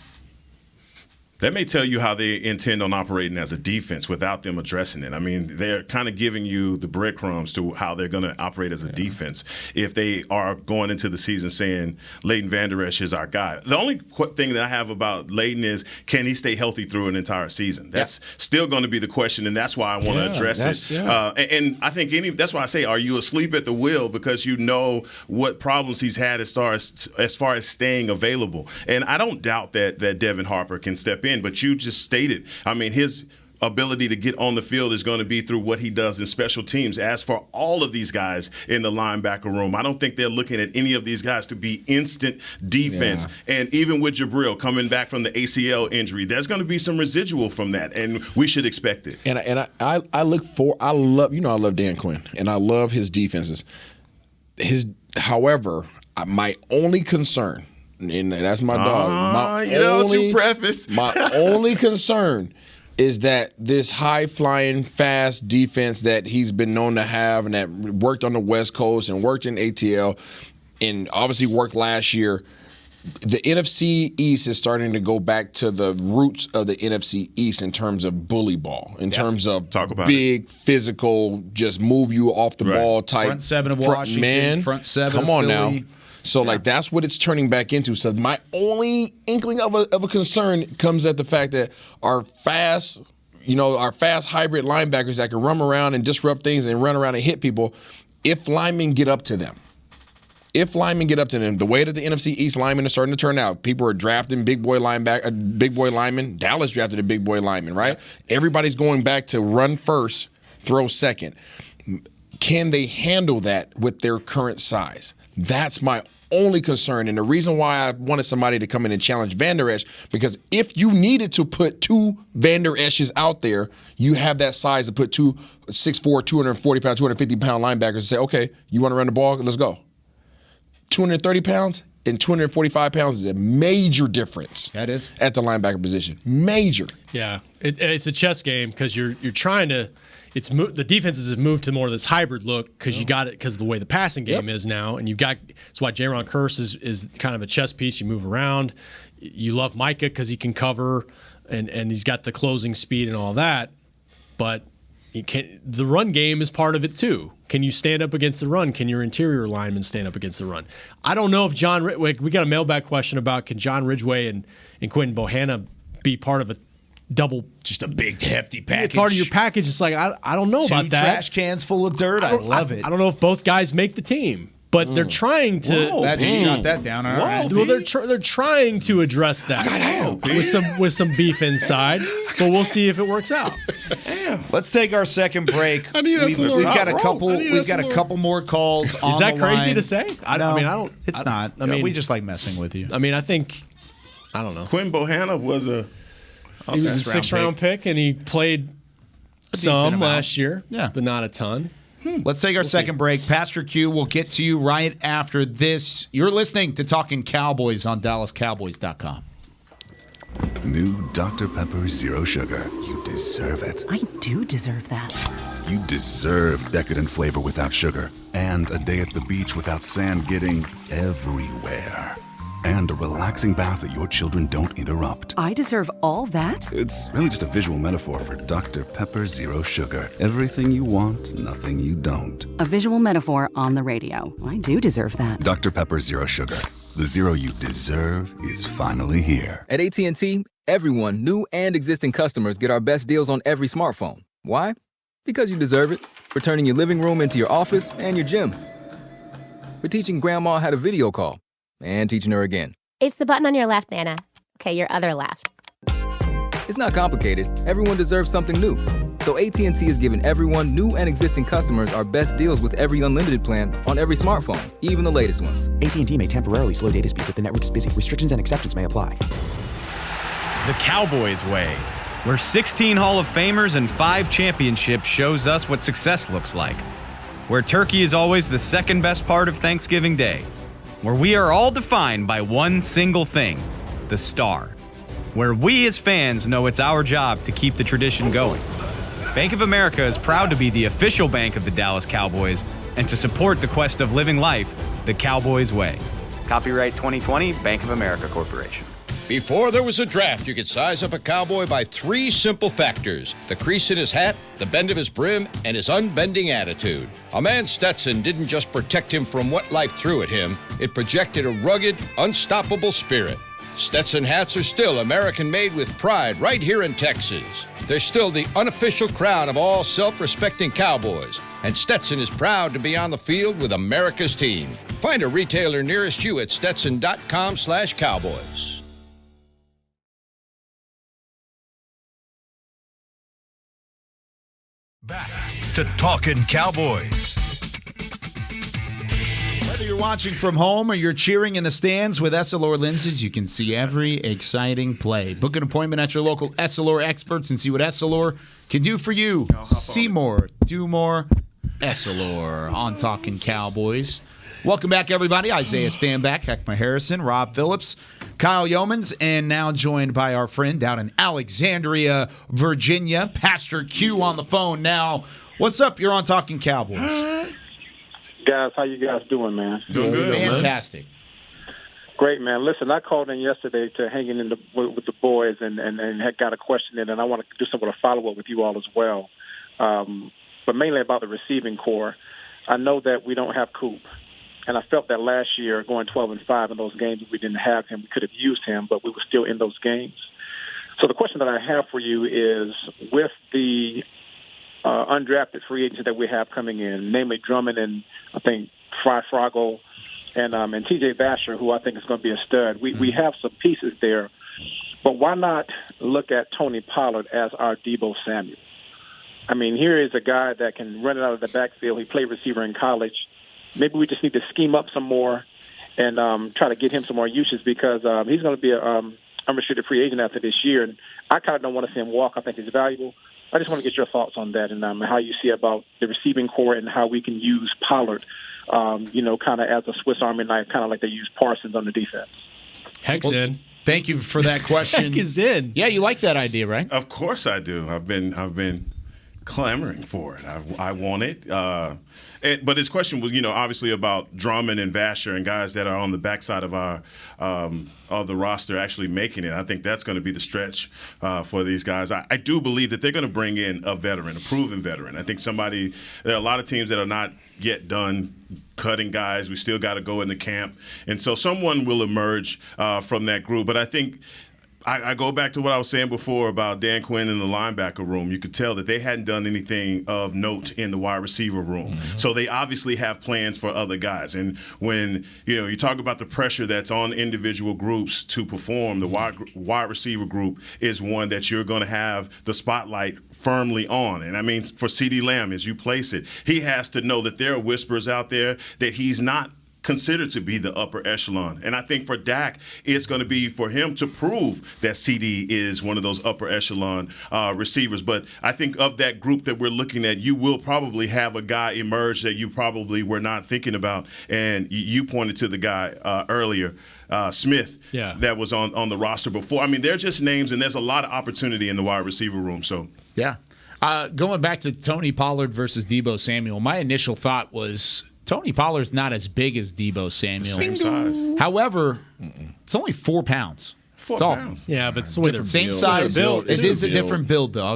That may tell you how they intend on operating as a defense without them addressing it. I mean, they're kind of giving you the breadcrumbs to how they're going to operate as a defense if they are going into the season saying Leighton Vander Esch is our guy. The only thing that I have about Leighton is, can he stay healthy through an entire season? That's still going to be the question, and that's why I want to address it. Yeah. And I think that's why I say, are you asleep at the wheel, because you know what problems he's had as far as staying available. And I don't doubt that Devin Harper can step in, but you just stated, I mean, his ability to get on the field is going to be through what he does in special teams. As for all of these guys in the linebacker room, I don't think they're looking at any of these guys to be instant defense. Yeah. And even with Jabril coming back from the ACL injury, there's going to be some residual from that, and we should expect it. And I love Dan Quinn, and I love his defenses. However, my only concern, and that's my dog. You preface. My only concern is that this high-flying, fast defense that he's been known to have and that worked on the West Coast and worked in ATL and obviously worked last year, the NFC East is starting to go back to the roots of the NFC East in terms of bully ball, in terms of big, physical, just move you off the ball type. Front seven of Washington, front seven come of on Philly. now. So, that's what it's turning back into. So, my only inkling of a concern comes at the fact that our fast hybrid linebackers that can run around and disrupt things and run around and hit people, if linemen get up to them, the way that the NFC East linemen are starting to turn out, people are drafting big boy linemen. Dallas drafted a big boy lineman, right? Everybody's going back to run first, throw second. Can they handle that with their current size? That's my only concern, and the reason why I wanted somebody to come in and challenge Van Der Esch, because if you needed to put two Van Der Esch's out there, you have that size to put two 6'4", 240-pound, 250-pound linebackers and say, okay, you want to run the ball? Let's go. 230 pounds and 245 pounds is a major difference. That is. At the linebacker position. Major. Yeah. It's a chess game because you're trying to – the defenses have moved to more of this hybrid look because you got it because of the way the passing game is now, and you've got that's why Jaron Kearse is kind of a chess piece. You move around. You love Micah because he can cover, and he's got the closing speed and all that. But the run game is part of it too. Can you stand up against the run? Can your interior linemen stand up against the run? I don't know if we got a mailbag question about can John Ridgeway and Quentin Bohanna be part of a double, just a big hefty package. Part of your package. It's like I don't know about that. 2 trash cans full of dirt. I love it. I don't know if both guys make the team, but they're trying to. Whoa, that just shot that down. All right. Well, they're trying to address that with some beef inside, but we'll see if it works out. Let's take our second break. We've got a couple more calls. Is that crazy to say? No, it's not. I mean, we just like messing with you. I mean, I don't know. Quinn Bohanna was a. He was a 6th round pick, and he played some last year, but not a ton. Let's take our second break. Pastor Q will get to you right after this. You're listening to Talkin Cowboys on DallasCowboys.com. New Dr. Pepper Zero Sugar. You deserve it. I do deserve that. You deserve decadent flavor without sugar, and a day at the beach without sand getting everywhere. And a relaxing bath that your children don't interrupt. I deserve all that? It's really just a visual metaphor for Dr. Pepper Zero Sugar. Everything you want, nothing you don't. A visual metaphor on the radio. I do deserve that. Dr. Pepper Zero Sugar. The zero you deserve is finally here. At AT&T, everyone, new and existing customers, get our best deals on every smartphone. Why? Because you deserve it. For turning your living room into your office and your gym. For teaching grandma how to video call. And teaching her again. It's the button on your left, Nana. Okay, your other left. It's not complicated. Everyone deserves something new. So AT&T is giving everyone, new and existing customers, our best deals with every unlimited plan on every smartphone, even the latest ones. AT&T may temporarily slow data speeds if the network is busy. Restrictions and exceptions may apply. The Cowboys way, where 16 Hall of Famers and 5 championships shows us what success looks like. Where turkey is always the second best part of Thanksgiving Day. Where we are all defined by one single thing, the star. Where we as fans know it's our job to keep the tradition going. Bank of America is proud to be the official bank of the Dallas Cowboys and to support the quest of living life the Cowboys way. Copyright 2020, Bank of America Corporation. Before there was a draft, you could size up a cowboy by 3 simple factors: the crease in his hat, the bend of his brim, and his unbending attitude. A man's Stetson didn't just protect him from what life threw at him, it projected a rugged, unstoppable spirit. Stetson hats are still American-made with pride right here in Texas. They're still the unofficial crown of all self-respecting cowboys, and Stetson is proud to be on the field with America's team. Find a retailer nearest you at Stetson.com/cowboys. Back to Talkin Cowboys. Whether you're watching from home or you're cheering in the stands with Essilor lenses, you can see every exciting play. Book an appointment at your local Essilor experts and see what Essilor can do for you. See more, do more, Essilor on Talkin Cowboys. Welcome back, everybody. Isaiah Stanback, Heckma Harrison, Rob Phillips. Kyle Yeomans, and now joined by our friend down in Alexandria, Virginia, Pastor Q on the phone now. What's up? You're on Talkin Cowboys. Guys, how you guys doing, man? Doing good, fantastic. Man. Great, man. Listen, I called in yesterday to hang in with the boys and had got a question in, and I want to do something to follow up with you all as well. But mainly about the receiving core. I know that we don't have Coop, and I felt that last year going 12-5 in those games we didn't have him. We could have used him, but we were still in those games. So the question that I have for you is, with the undrafted free agents that we have coming in, namely Drummond and I think Fry Froggle and T.J. Vasher, who I think is going to be a stud. We have some pieces there, but why not look at Tony Pollard as our Deebo Samuel? I mean, here is a guy that can run it out of the backfield. He played receiver in college. Maybe we just need to scheme up some more and try to get him some more uses because he's going to be an unrestricted free agent after this year. And I kind of don't want to see him walk. I think he's valuable. I just want to get your thoughts on that and how you see about the receiving core and how we can use Pollard, kind of as a Swiss Army knife, kind of like they use Parsons on the defense. Heck's in. Thank you for that question. Heck is in. Yeah, you like that idea, right? Of course I do. I've been clamoring for it. I want it. But his question was, obviously about Drummond and Vasher and guys that are on the backside of our of the roster actually making it. I think that's going to be the stretch for these guys. I do believe that they're going to bring in a veteran, a proven veteran. I think there are a lot of teams that are not yet done cutting guys. We still got to go in the camp. And so someone will emerge from that group. But I think I go back to what I was saying before about Dan Quinn in the linebacker room. You could tell that they hadn't done anything of note in the wide receiver room. Mm-hmm. So they obviously have plans for other guys. And when you talk about the pressure that's on individual groups to perform, the wide receiver group is one that you're going to have the spotlight firmly on. And I mean, for CeeDee Lamb, as you place it, he has to know that there are whispers out there that he's not considered to be the upper echelon. And I think for Dak, it's going to be for him to prove that CD is one of those upper echelon receivers. But I think of that group that we're looking at, you will probably have a guy emerge that you probably were not thinking about. And you pointed to the guy earlier, Smith, that was on the roster before. I mean, they're just names, and there's a lot of opportunity in the wide receiver room. So yeah. Going back to Tony Pollard versus Deebo Samuel, my initial thought was Tony Pollard's not as big as Deebo Samuel. Same size. However, it's only 4 pounds. 4 pounds. Yeah, but it's the way they're same built. size. Built. It is a different build, though. I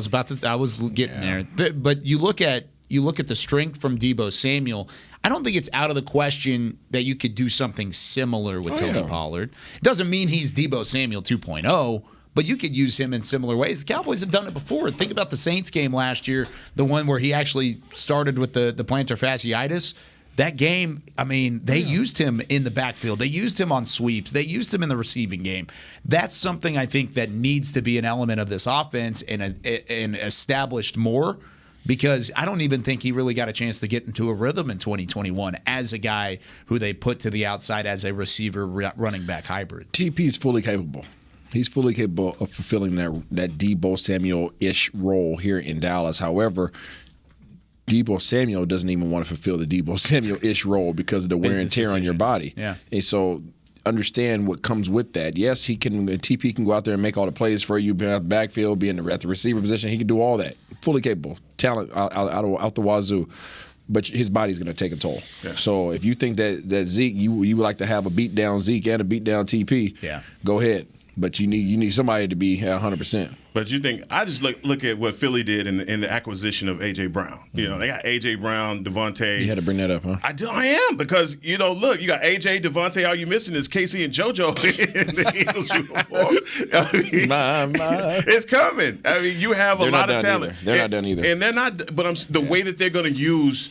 was getting there. But you look at the strength from Deebo Samuel. I don't think it's out of the question that you could do something similar with Tony Pollard. It doesn't mean he's Deebo Samuel 2.0. But you could use him in similar ways. The Cowboys have done it before. Think about the Saints game last year, the one where he actually started with the plantar fasciitis. That game, I mean, they used him in the backfield. They used him on sweeps. They used him in the receiving game. That's something I think that needs to be an element of this offense and established more, because I don't even think he really got a chance to get into a rhythm in 2021 as a guy who they put to the outside as a receiver running back hybrid. TP is fully capable. He's fully capable of fulfilling that Deebo Samuel-ish role here in Dallas. However, Deebo Samuel doesn't even want to fulfill the Deebo Samuel-ish role because of the wear and tear on your body. Yeah. And so understand what comes with that. Yes, TP can go out there and make all the plays for you, be out the backfield, be at the receiver position. He can do all that. Fully capable. Talent out the wazoo. But his body's going to take a toll. Yeah. So if you think that Zeke, you would like to have a beat down Zeke and a beat down TP, go ahead. But you need somebody to be at 100%. But you think I just look at what Philly did in the acquisition of A.J. Brown. They got A.J. Brown, Devontae. You had to bring that up, huh? I am, because look, you got A.J., Devontae. All you missing is Casey and JoJo in the Eagles uniform. I mean, it's coming. I mean, you have a lot of talent. They're not done either. And they're not. But the way that they're going to use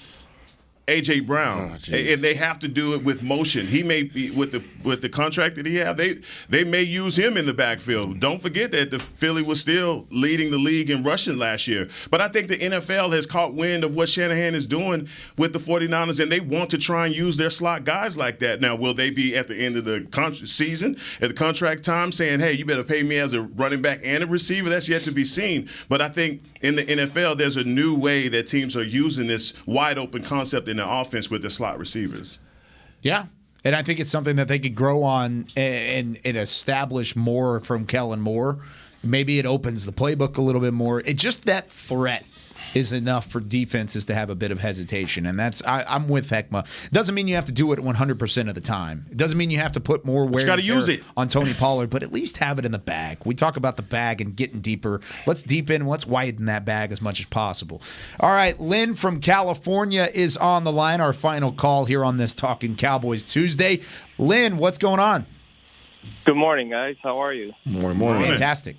A.J. Brown, and they have to do it with motion. He may be with the contract that he have. They may use him in the backfield. Don't forget that the Philly was still leading the league in rushing last year. But I think the NFL has caught wind of what Shanahan is doing with the 49ers, and they want to try and use their slot guys like that. Now, will they be at the end of the season, at the contract time, saying, "Hey, you better pay me as a running back and a receiver"? That's yet to be seen. But I think in the NFL, there's a new way that teams are using this wide open concept in the offense with the slot receivers. Yeah. And I think it's something that they could grow on and establish more from Kellen Moore. Maybe it opens the playbook a little bit more. It's just that threat is enough for defenses to have a bit of hesitation. And I'm with Heckma. Doesn't mean you have to do it 100% of the time. It doesn't mean you have to put more wear and tear on Tony Pollard, but at least have it in the bag. We talk about the bag and getting deeper. Let's deepen, let's widen that bag as much as possible. All right, Lynn from California is on the line, our final call here on this Talkin' Cowboys Tuesday. Lynn, what's going on? Good morning, guys. How are you? Morning. Fantastic.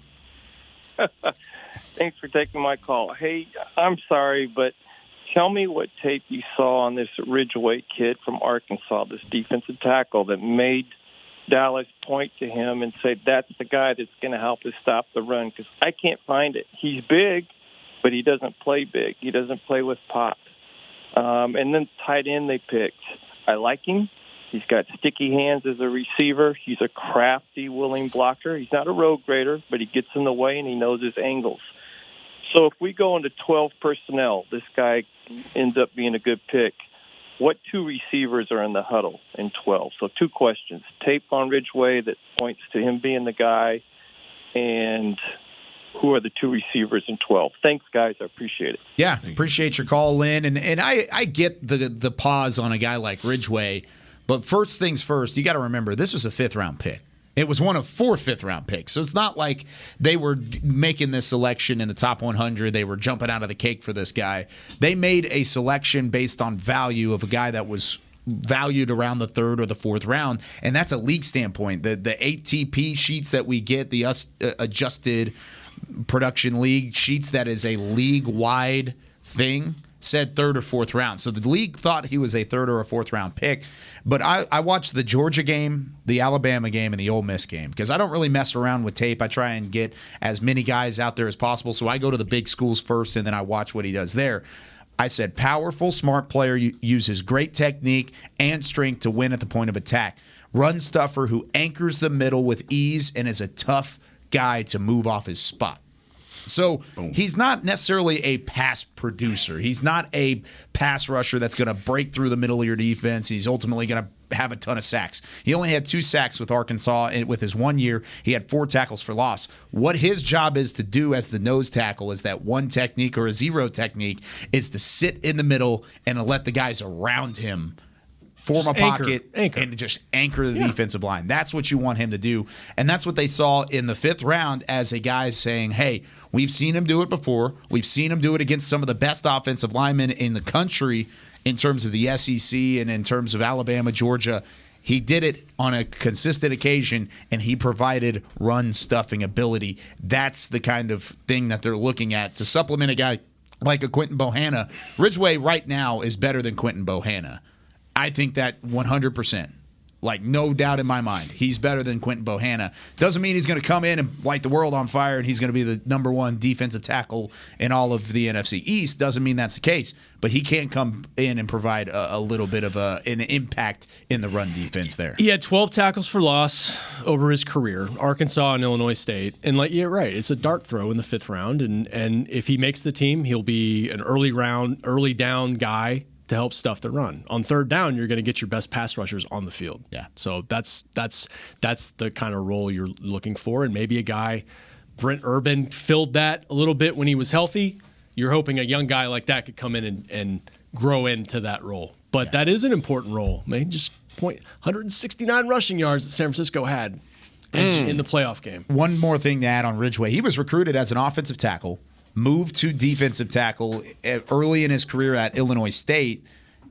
Thanks for taking my call. Hey, I'm sorry, but tell me what tape you saw on this Ridgeway kid from Arkansas, this defensive tackle that made Dallas point to him and say, that's the guy that's going to help us stop the run, because I can't find it. He's big, but he doesn't play big. He doesn't play with pop. And then tight end they picked. I like him. He's got sticky hands as a receiver. He's a crafty, willing blocker. He's not a road grader, but he gets in the way and he knows his angles. So if we go into 12 personnel, this guy ends up being a good pick. What two receivers are in the huddle in 12? So two questions. Tape on Ridgeway that points to him being the guy, and who are the two receivers in 12? Thanks, guys. I appreciate it. Yeah, appreciate your call, Lynn. And I get the pause on a guy like Ridgeway, but first things first, you got to remember, this was a fifth-round pick. It was one of 4 fifth-round picks. So it's not like they were making this selection in the top 100. They were jumping out of the cake for this guy. They made a selection based on value of a guy that was valued around the 3rd or the 4th round, and that's a league standpoint. The ATP sheets that we get, the adjusted production league sheets, that is a league-wide thing, said 3rd or 4th round. So the league thought he was a 3rd or a 4th round pick. But I watched the Georgia game, the Alabama game, and the Ole Miss game because I don't really mess around with tape. I try and get as many guys out there as possible. So I go to the big schools first, and then I watch what he does there. I said, powerful, smart player, uses great technique and strength to win at the point of attack. Run stuffer who anchors the middle with ease and is a tough guy to move off his spot. So he's not necessarily a pass producer. He's not a pass rusher that's going to break through the middle of your defense. He's ultimately going to have a ton of sacks. He only had 2 sacks with Arkansas, and with his 1 year, he had 4 tackles for loss. What his job is to do as the nose tackle is that one technique or a zero technique is to sit in the middle and let the guys around him form a pocket and just anchor the defensive line. That's what you want him to do. And that's what they saw in the 5th round as a guy saying, hey, we've seen him do it before. We've seen him do it against some of the best offensive linemen in the country in terms of the SEC and in terms of Alabama, Georgia. He did it on a consistent occasion, and he provided run-stuffing ability. That's the kind of thing that they're looking at to supplement a guy like a Quentin Bohanna. Ridgeway right now is better than Quentin Bohanna. I think that 100%. Like, no doubt in my mind. He's better than Quentin Bohanna. Doesn't mean he's going to come in and light the world on fire and he's going to be the number 1 defensive tackle in all of the NFC East. Doesn't mean that's the case. But he can come in and provide a little bit of an impact in the run defense there. He had 12 tackles for loss over his career, Arkansas and Illinois State. And you're right, it's a dart throw in the 5th round. And if he makes the team, he'll be an early down guy to help stuff the run. On 3rd down, you're going to get your best pass rushers on the field. Yeah. So that's the kind of role you're looking for. And maybe a guy, Brent Urban, filled that a little bit when he was healthy. You're hoping a young guy like that could come in and grow into that role. But that is an important role. Man, just 169 rushing yards that San Francisco had in the playoff game. One more thing to add on Ridgeway. He was recruited as an offensive tackle, moved to defensive tackle early in his career at Illinois State,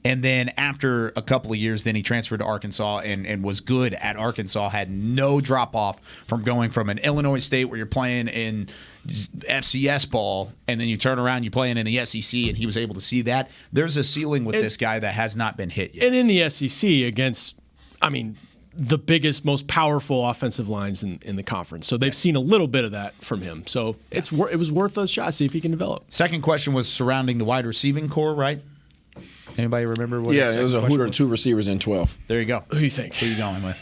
and then after a couple of years, then he transferred to Arkansas and was good at Arkansas, had no drop-off from going from an Illinois State where you're playing in FCS ball, and then you turn around, you're playing in the SEC, and he was able to see that. There's a ceiling with this guy that has not been hit yet. And in the SEC against, the biggest, most powerful offensive lines in the conference. So they've seen a little bit of that from him. So it was worth a shot, see if he can develop. Second question was surrounding the wide receiving core, right? Anybody remember what? Yeah, it was a hoot or 2 receivers in 12. There you go. Who do you think? Who are you going with?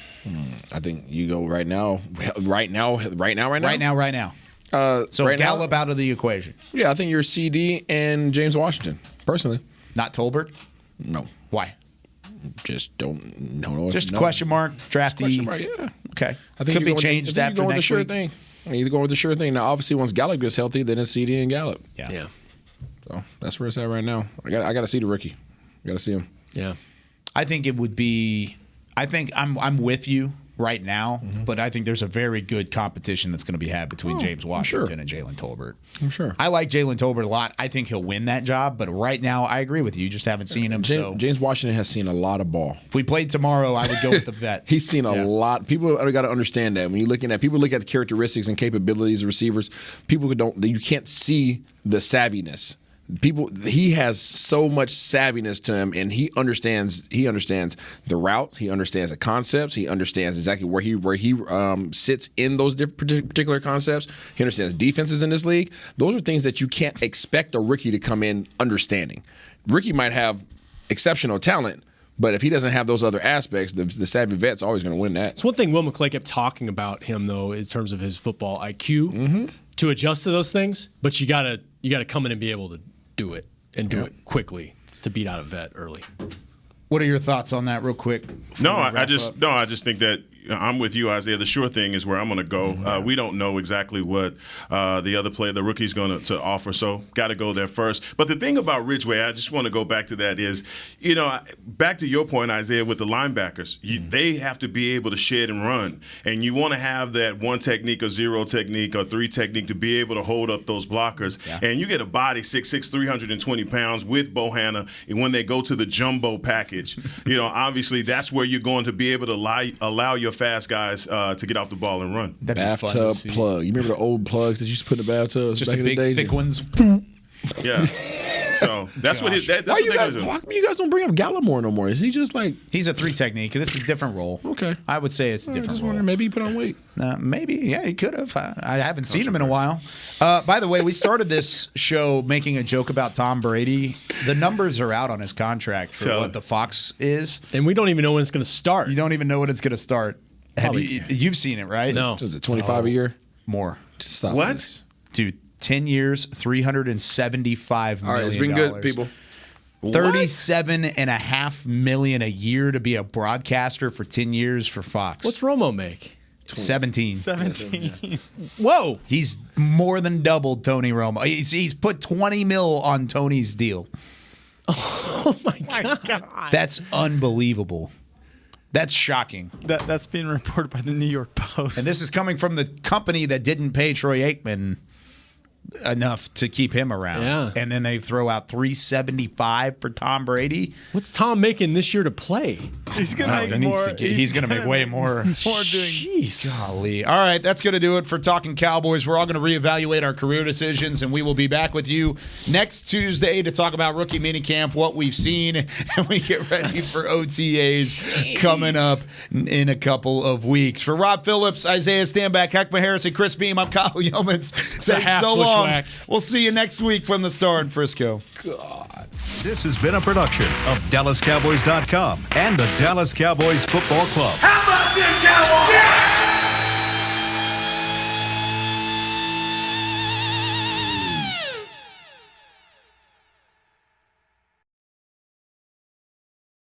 I think you go right now. Right now. So right Gallup out of the equation. Yeah, I think you're CD and James Washington, personally. Not Tolbert? No. Why? just don't know. Just question mark, drafty. Question mark, yeah. Okay. I think could be changed after next next week. week. Thing. You're going with the sure thing. Now, obviously, once Gallup gets healthy, then it's CD and Gallup. Yeah. So that's where it's at right now. I got to see the rookie. I got to see him. Yeah. I think it would be. I think I'm with you right now, but I think there's a very good competition that's going to be had between James Washington and Jalen Tolbert. I'm sure. I like Jalen Tolbert a lot. I think he'll win that job, but right now I agree with you. You just haven't seen him. James Washington has seen a lot of ball. If we played tomorrow, I would go with the vet. He's seen a lot. People got to understand that when you're looking at people look at the characteristics and capabilities of receivers. You can't see the savviness. He has so much savviness to him, and he understands the route. He understands the concepts. He understands exactly where he sits in those particular concepts. He understands defenses in this league. Those are things that you can't expect a rookie to come in understanding. Ricky might have exceptional talent, but if he doesn't have those other aspects, the savvy vet's always going to win that. It's one thing Will McClay kept talking about him, though, in terms of his football IQ, to adjust to those things. But you gotta come in and be able to do it and do it quickly to beat out a vet early. What are your thoughts on that, real quick? I just think that I'm with you, Isaiah. The sure thing is where I'm going to go. We don't know exactly what the rookie's going to offer, so got to go there first. But the thing about Ridgeway, I just want to go back to that is, back to your point, Isaiah, with the linebackers, they have to be able to shed and run, and you want to have that one technique or zero technique or three technique to be able to hold up those blockers. Yeah. And you get a body 6'6", 320 pounds with Bohanna, and when they go to the jumbo package, obviously that's where you're going to be able to allow your fast guys to get off the ball and run. Bathtub plug. You remember the old plugs that you used to put in the bathtubs? Just back the big, in the day? thick ones. Yeah. So that's what Why come you guys don't bring up Gallimore no more? Is he just like he's a three technique? This is a different role. Okay, I would say it's a different role. Maybe he put on weight. Maybe, yeah, he could have. I haven't seen him in a while. By the way, we started this show making a joke about Tom Brady. The numbers are out on his contract for what the Fox is, and we don't even know when it's going to start. You don't even know when it's going to start. You've seen it, right? No. So is it 25 a year? More. Just stop what? This. Dude, 10 years, $375 million. All right, it's been good, people. $37.5 million a year to be a broadcaster for 10 years for Fox. What's Romo make? 17. 17. Whoa. He's more than doubled Tony Romo. He's put $20 million on Tony's deal. Oh my God. That's unbelievable. That's shocking. That's being reported by the New York Post. And this is coming from the company that didn't pay Troy Aikman enough to keep him around. Yeah. And then they throw out $375 for Tom Brady. What's Tom making this year to play? He's going to make more. He's going to make way more. Jeez. Golly. All right, that's going to do it for Talking Cowboys. We're all going to reevaluate our career decisions, and we will be back with you next Tuesday to talk about rookie minicamp, what we've seen, and we get ready for OTAs coming up in a couple of weeks. For Rob Phillips, Isaiah Stanback, Heckma Harris, and Chris Beam, I'm Kyle Yeomans. Saying so long. We'll see you next week from the Star in Frisco. God. This has been a production of DallasCowboys.com and the Dallas Cowboys Football Club. How about this, Cowboys? Yeah!